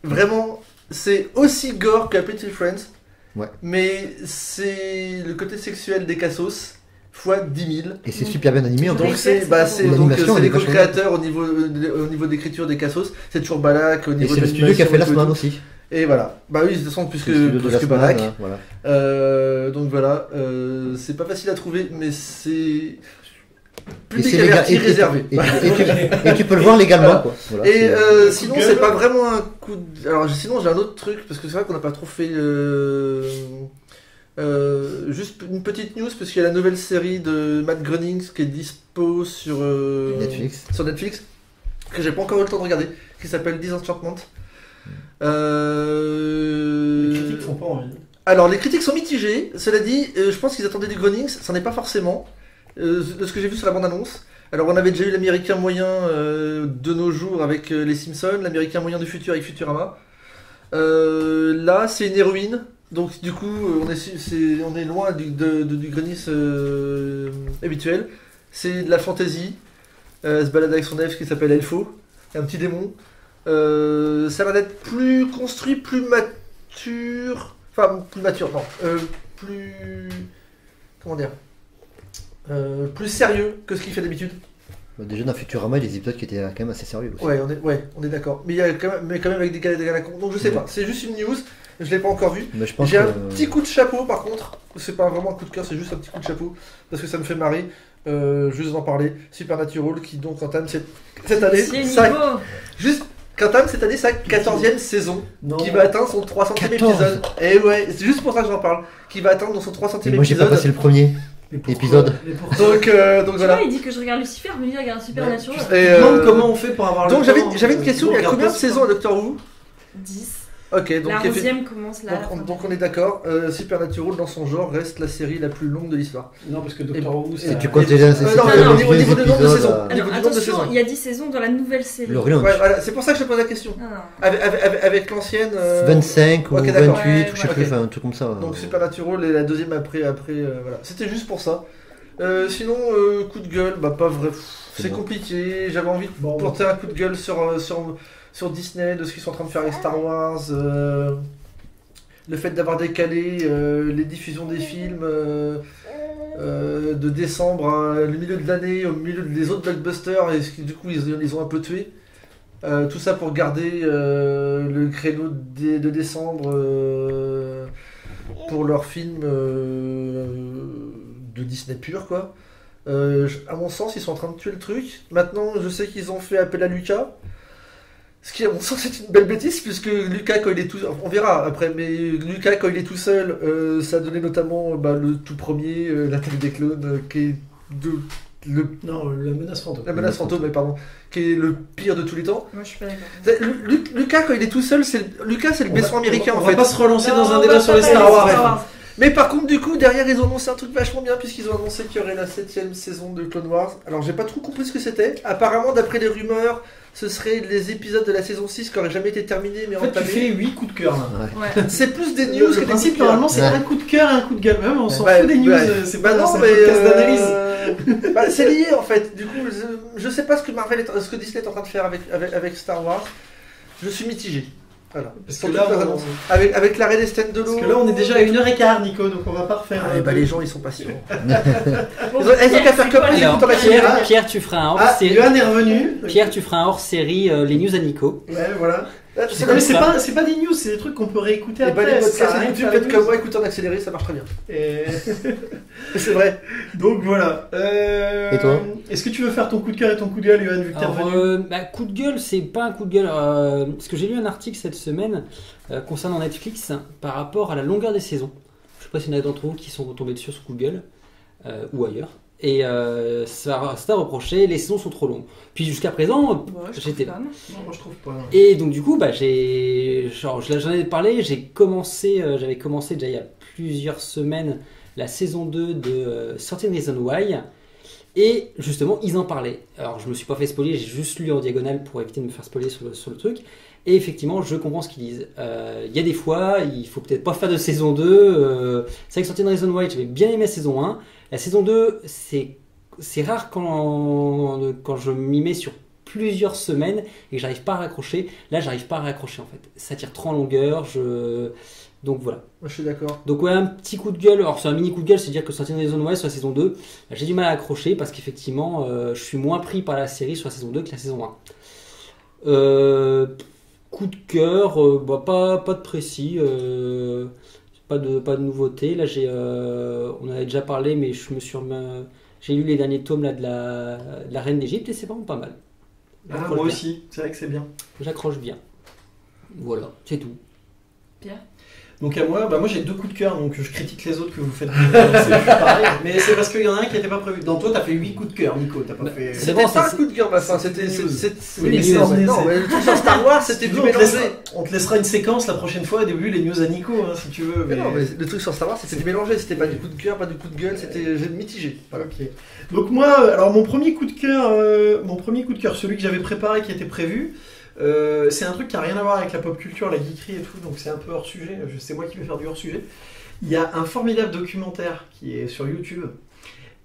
vraiment. C'est aussi gore que Happy Tree Friends. Ouais. Mais c'est le côté sexuel des Cassos fois 10 000. Et c'est super bien animé en Donc, plus. Donc c'est L'animation, elle les est vachement co-créateurs au niveau d'écriture des Cassos, c'est toujours Balak au Et niveau c'est de le studio qui a fait la l'animation et semaine tout. aussi. Et voilà. Bah oui, de toute façon, C'est le studio de plus la que semaine, Balak. hein, voilà. Donc voilà, c'est pas facile à trouver, mais c'est Et public c'est légal- averti réservé. et tu peux le voir légalement Voilà. quoi. Voilà, Et c'est- sinon, Coup de c'est gueule. pas vraiment un coup de... Alors sinon, j'ai un autre truc, parce que c'est vrai qu'on n'a pas trop fait... juste une petite news, parce qu'il y a la nouvelle série de Matt Groening qui est dispo sur Netflix. sur Netflix, que j'ai pas encore eu le temps de regarder, qui s'appelle Disenchantment. Les critiques font pas envie. Alors les critiques sont mitigées, cela dit, je pense qu'ils attendaient du Groening, ça n'est pas forcément, de ce que j'ai vu sur la bande-annonce. Alors on avait déjà eu l'américain moyen de nos jours avec les Simpsons, l'américain moyen du futur avec Futurama. Là c'est une héroïne, donc du coup on est loin du Groening habituel. C'est de la fantasy, elle se balade avec son elfe qui s'appelle Elfo, un petit démon. Ça va être plus construit, plus mature. Enfin, plus mature, non. Plus. Comment dire plus sérieux que ce qu'il fait d'habitude. Bah, déjà dans Futurama, il y a des épisodes qui étaient quand même assez sérieux aussi. Ouais, on est d'accord. Mais, il y a quand même avec des gars à la con. Donc je sais Ouais. pas, c'est juste une news. Je l'ai pas encore vu. Mais je pense J'ai que... un petit coup de chapeau par contre. C'est pas vraiment un coup de cœur, c'est juste un petit coup de chapeau. Parce que ça me fait marrer. Juste d'en parler. Supernatural qui donc entame cette année. C'est sa- niveau. Juste. Qu'entame cette année sa 14e saison. Non. Qui va atteindre son 300e 14. épisode. Et ouais, c'est juste pour ça que j'en parle. Qui va atteindre son 300e Et moi j'ai pas épisode. passé le premier. Mais pourquoi Épisode. Mais pourquoi Donc Tu voilà. vois, il dit que je regarde Lucifer, mais lui il regarde Supernatural. Et, Je me demande comment on fait pour avoir donc le j'avais temps, une question, on il y a regarde combien de pas saisons à Doctor Who? 10. Ok, donc, La effe- 11e commence là. donc on est d'accord, Supernatural dans son genre reste la série la plus longue de l'histoire. Non, parce que Doctor Who, Et tu comptes les non, les au niveau du nombre de épisodes, saisons. euh, Au niveau Alors du nombre de attention, saisons. il y a 10 saisons dans la nouvelle série. Le relaunch. Ouais, voilà, c'est pour ça que je te pose la question. Non, non. Avec l'ancienne. 25 ou ok, 28 d'accord. Ouais, ou je sais ouais. plus, Ok. enfin un truc comme ça. Donc Supernatural et la deuxième après voilà. C'était juste pour ça. Sinon, coup de gueule, bah pas vrai. C'est C'est bon. compliqué. J'avais envie de Bon, porter un coup de gueule sur Disney, de ce qu'ils sont en train de faire avec Star Wars. Le fait d'avoir décalé les diffusions des films de décembre à le milieu de l'année, au milieu des autres blockbusters, et du coup ils ont un peu tué. Tout ça pour garder le créneau de décembre pour leur film de Disney pur, quoi. À mon sens, ils sont en train de tuer le truc. Maintenant, je sais qu'ils ont fait appel à Lucas. Ce qui, à mon sens, c'est une belle bêtise, puisque Lucas, quand il est tout on verra après, mais Lucas, quand il est tout seul, ça a donné notamment le tout premier, l'attaque des clones, qui est Non, la menace fantôme. la menace fantôme, mais pardon, qui est le pire de tous les temps. Moi, je suis pas d'accord. Lucas, quand il est tout seul, Lucas, c'est le vaisseau américain, on en va fait. pas se relancer Non, dans un on débat va sur pas les Star parler des Wars. Mais par contre, du coup, derrière, ils ont annoncé un truc vachement bien, puisqu'ils ont annoncé qu'il y aurait la 7ème saison de Clone Wars. Alors, j'ai pas trop compris ce que c'était. Apparemment, d'après les rumeurs, ce serait les épisodes de la saison 6 qui auraient jamais été terminés, mais En fait, tu entamés. fais 8 coups de cœur là. Ouais. C'est plus des Le news que des principe, coups de cœur. normalement, c'est Ouais. un coup de cœur et un coup de gueule. Même, on s'en Ouais, fout des news, ouais. c'est Bah pas non, c'est un mais podcast d'analyse. c'est lié en fait. Du coup, je sais pas ce que Disney est en train de faire avec Star Wars. Je suis mitigé. Voilà. Parce Sur que toutes là, leurs annonces. avec l'arrêt des stands de l'eau. Parce que là, on est déjà à 1h15, Nico, donc on va pas refaire. Ah, les gens, ils sont patients. Bon, Ils ont qu'à Pierre, faire c'est comme quoi ils les Alors, écoutent la coups de cœur Pierre, tu feras un hors Ah, série. Johan est revenu. Pierre, tu feras un hors série les news à Nico. Ouais, voilà. C'est Non, mais ça. c'est pas des news, c'est des trucs qu'on peut réécouter Et bah, après. les ça sert à podcasts rien de YouTube, faire les faites news. comme moi, écoutez en accéléré, ça marche très bien. Et- C'est vrai. Donc voilà. Et toi Est-ce que tu veux faire ton coup de cœur et ton coup de gueule, Johan, vu que t'es Alors, revenu coup de gueule, c'est pas un coup de gueule. Parce que j'ai lu un article cette semaine concernant Netflix par rapport à la longueur des saisons. Je sais pas s'il y en a d'entre vous qui sont retombés dessus sur coup de gueule ou ailleurs. Et ça c'est à reprocher, les saisons sont trop longues. Puis jusqu'à présent, Ouais, je trouve j'étais pas, là. non. Non, moi je trouve pas. non. Et donc du coup, j'en ai parlé, j'avais commencé déjà il y a plusieurs semaines la saison 2 de 13 Reasons Why. Et justement, ils en parlaient. Alors, je me suis pas fait spoiler, j'ai juste lu en diagonale pour éviter de me faire spoiler sur le truc. Et effectivement, je comprends ce qu'ils disent. Il y a des fois, il faut peut-être pas faire de saison 2. C'est vrai que 13 Reasons Why, j'avais bien aimé la saison 1. La saison 2, c'est rare quand je m'y mets sur plusieurs semaines et que j'arrive pas à raccrocher. Là, j'arrive pas à raccrocher en fait. Ça tire trop en longueur. Donc voilà. Moi, je suis d'accord. Donc ouais, un petit coup de gueule, alors c'est un mini coup de gueule, c'est-à-dire que sur Sentinel Zone West sur la saison 2, j'ai du mal à accrocher parce qu'effectivement je suis moins pris par la série sur la saison 2 que la saison 1. Coup de cœur, pas de précis, pas de nouveauté. Là on en avait déjà parlé, mais j'ai lu les derniers tomes là, de la Reine d'Égypte et c'est vraiment pas mal. Ah, J'accroche moi bien. aussi, c'est vrai que c'est bien. J'accroche bien. Voilà, c'est tout. Pierre. Donc à moi, moi j'ai 2 coups de cœur, donc je critique les autres que vous faites. C'est pareil, mais c'est parce qu'il y en a un qui n'était pas prévu. Dans toi, t'as fait 8 coups de cœur, Nico, t'as pas fait. c'est C'était bon, pas un c'est- coup de cœur, ma fin. C'était. des news. Oui, mais c'est- Non, mais le truc sur Star Wars, c'était du on te, mélangé. on te laissera une séquence la prochaine fois, au début, les news à Nico, hein, si tu veux. Mais non, mais le truc sur Star Wars, c'était du mélangé. C'était pas du coup de cœur, pas du coup de gueule, c'était mitigé. Voilà. Ok. Donc moi, alors mon premier coup de cœur, celui que j'avais préparé, qui était prévu, c'est un truc qui a rien à voir avec la pop culture, la geekerie et tout, donc c'est un peu hors sujet. C'est moi qui vais faire du hors sujet. Il y a un formidable documentaire qui est sur YouTube,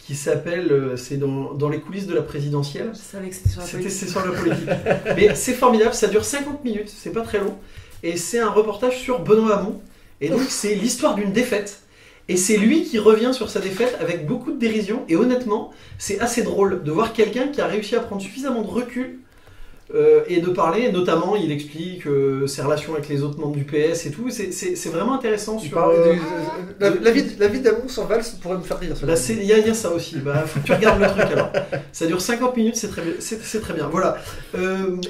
qui s'appelle, c'est dans les coulisses de la présidentielle. Je savais que c'était sur la politique. C'est sur la politique. Mais c'est formidable, ça dure 50 minutes, c'est pas très long. Et c'est un reportage sur Benoît Hamon. Et donc c'est l'histoire d'une défaite. Et c'est lui qui revient sur sa défaite avec beaucoup de dérision. Et honnêtement, c'est assez drôle de voir quelqu'un qui a réussi à prendre suffisamment de recul et de parler. Notamment, il explique ses relations avec les autres membres du PS et tout. C'est vraiment intéressant Il sur... parle la vie d'Amon sans Valls pourrait me faire rire. Bah, il y a ça aussi. Bah, faut que tu regardes le truc alors. Ça dure 50 minutes, c'est très bien. Voilà.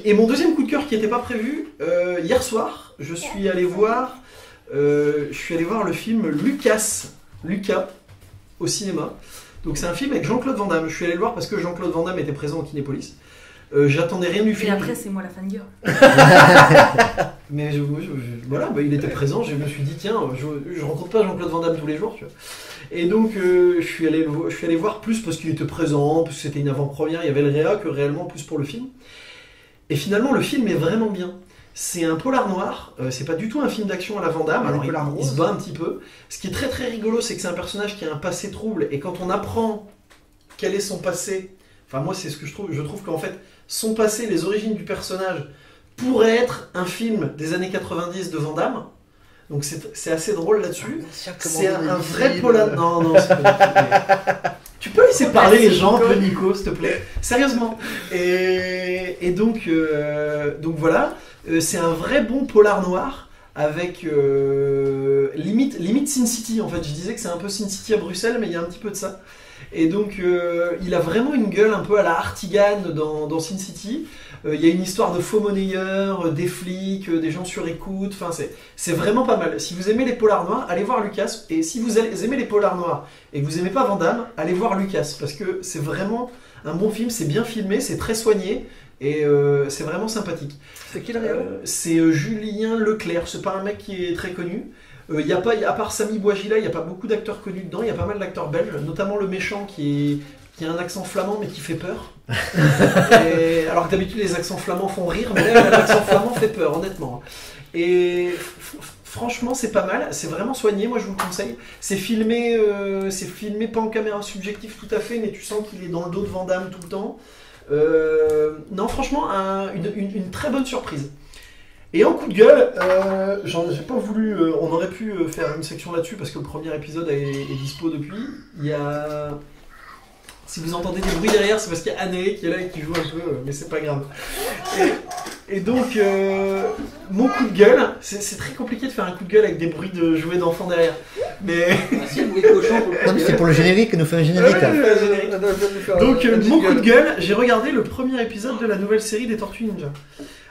Et mon deuxième coup de cœur qui n'était pas prévu, hier soir, je suis allé voir le film Lucas au cinéma. Donc c'est un film avec Jean-Claude Van Damme. Je suis allé le voir parce que Jean-Claude Van Damme était présent au Kinépolis. J'attendais rien du Et film. après, c'est moi la fangirl. Mais voilà, bah, il était présent, je me suis dit, tiens, je rencontre pas Jean-Claude Van Damme tous les jours, tu vois. Et donc, je suis allé voir plus parce qu'il était présent, parce que c'était une avant-première, il y avait le réa que réellement plus pour le film. Et finalement, le film est vraiment bien. C'est un polar noir, c'est pas du tout un film d'action à la Van Damme, alors il se bat un petit peu. Ce qui est très très rigolo, c'est que c'est un personnage qui a un passé trouble, et quand on apprend quel est son passé, enfin moi c'est ce que je trouve qu'en fait, son passé, les origines du personnage, pourrait être un film des années 90 de Van Damme. Donc c'est assez drôle là-dessus. C'est un vrai polar... Non, c'est pas du tout. Tu peux laisser parler les gens un peu, Nico, s'il te plaît. Sérieusement. Et donc voilà, c'est un vrai bon polar noir avec limite Sin City. En fait, je disais que c'est un peu Sin City à Bruxelles, mais il y a un petit peu de ça. Et donc il a vraiment une gueule un peu à la Hartigan dans Sin City. Il y a une histoire de faux monnayeurs, des flics, des gens sur écoute. Enfin, c'est vraiment pas mal. Si vous aimez les polars noirs, allez voir Lucas. Et si vous aimez les polars noirs et que vous aimez pas Van Damme, allez voir Lucas. Parce que c'est vraiment un bon film, c'est bien filmé, c'est très soigné. Et c'est vraiment sympathique. C'est qui le réel C'est Julien Leclerc, c'est pas un mec qui est très connu. À part Samy Bouagila, il n'y a pas beaucoup d'acteurs connus dedans, il y a pas mal d'acteurs belges, notamment le méchant qui a un accent flamand mais qui fait peur. Alors que d'habitude les accents flamands font rire, mais là l'accent flamand fait peur, honnêtement. Et franchement c'est pas mal, c'est vraiment soigné, moi je vous le conseille. C'est filmé pas en caméra subjective tout à fait, mais tu sens qu'il est dans le dos de Van Damme tout le temps. Non, franchement, une très bonne surprise. Et en coup de gueule, j'ai pas voulu. On aurait pu faire une section là-dessus parce que le premier épisode est dispo depuis. Il y a. Si vous entendez des bruits derrière, c'est parce qu'il y a Anne qui est là et qui joue un peu, mais c'est pas grave. Et donc, mon coup de gueule, c'est très compliqué de faire un coup de gueule avec des bruits de jouets d'enfants derrière. Mais. Si, le bruit de cochon. Non, mais c'est pour le générique, nous fait un générique. Là. Donc, mon coup de gueule, j'ai regardé le premier épisode de la nouvelle série des Tortues Ninja.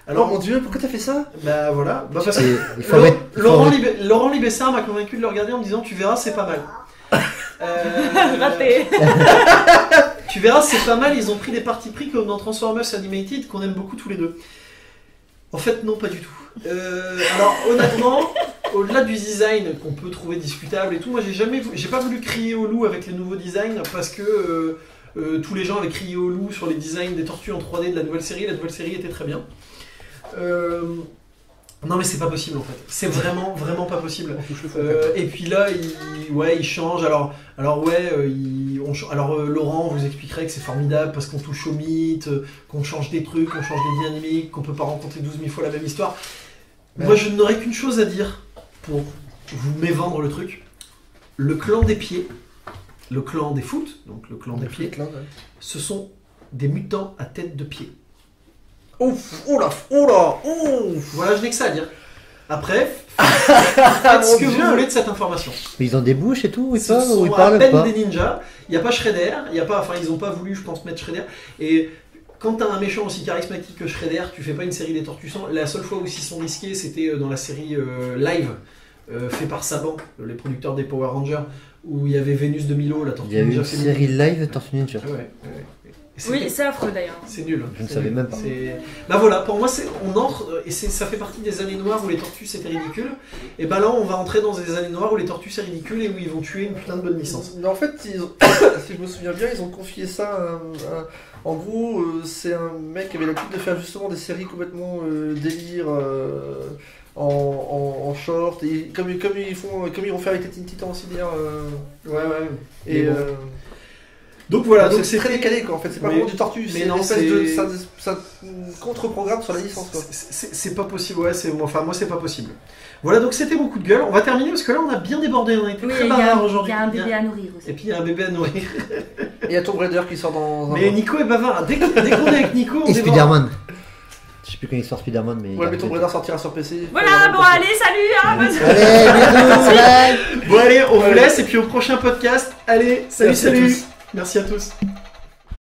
Alors, mon dieu, pourquoi t'as fait ça? Bah voilà. Bah, parce Et que il faut mettre- Laurent Libessard m'a convaincu de le regarder en me disant tu verras, c'est pas mal. Raté. Tu verras, c'est pas mal. Ils ont pris des partis pris comme dans Transformers Animated qu'on aime beaucoup tous les deux. En fait, non, pas du tout. Alors, honnêtement, au-delà du design qu'on peut trouver discutable et tout, moi j'ai pas voulu crier au loup avec les nouveaux designs parce que tous les gens avaient crié au loup sur les designs des tortues en 3D de la nouvelle série. La nouvelle série était très bien. Non mais c'est pas possible en fait, c'est vraiment pas possible. Et puis là, il change. Alors Laurent vous expliquerait que c'est formidable parce qu'on touche au mythe, qu'on change des trucs, qu'on change des dynamiques, qu'on peut pas rencontrer 12 000 fois la même histoire. Moi je n'aurais qu'une chose à dire pour vous mévendre le truc. Le clan des pieds, le clan des foot, donc le clan des pieds, ce sont des mutants à tête de pied. Ouf, ouf. Voilà, je n'ai que ça à dire. Après, faites ce que vous voulez de cette information. Mais ils ont des bouches et tout, ils Ce parlent ou ils sont à parlent peine pas. des ninjas. Il n'y a pas Shredder. Ils n'ont pas voulu, je pense, mettre Shredder. Et quand t'as un méchant aussi charismatique que Shredder, tu fais pas une série des Tortues Sang. La seule fois où ils s'y sont risqués, c'était dans la série Live, fait par Saban, les producteurs des Power Rangers, où il y avait Vénus de Milo, la Tortue Il y a eu Ninja une féminine. série live Tortue Ninja. Ouais. Oui, c'est affreux d'ailleurs. C'est nul. Je ne savais même pas. Bah voilà, pour moi, on entre, et ça fait partie des années noires où les tortues c'était ridicule. Et bah là, on va entrer dans des années noires où les tortues c'est ridicule et où ils vont tuer une putain de bonne licence. Mais en fait, si je me souviens bien, ils ont confié ça en gros, c'est un mec qui avait l'habitude de faire justement des séries complètement délire en short. Et comme ils vont faire avec les Teen Titans aussi bien. Ouais. Et Donc voilà, donc donc c'est très décalé quoi. En fait, c'est pas Mais- vraiment du tortue. mais C'est non, une espèce c'est- de ça contre-programme sur la licence quoi. c'est pas possible, moi c'est pas possible. Voilà, donc c'était mon coup de gueule. On va terminer parce que là on a bien débordé, on a été Oui, très il y bavard a aujourd'hui. un bébé à nourrir aussi. Et puis il y a un bébé à nourrir. Et il y a Tomb Raider qui sort dans un Mais mois. Nico est bavard. Dès qu'on est avec Nico, on Et déborde. Spider-Man. Je sais plus quand il sort Spider-Man, mais. Ouais, mais Tomb Raider sortira sur PC. Voilà, bon allez, salut hein, bonne- Allez, bisous, bye. Bon allez, on vous laisse et puis au prochain podcast. Allez, salut, Merci à salut. tous. Merci à tous.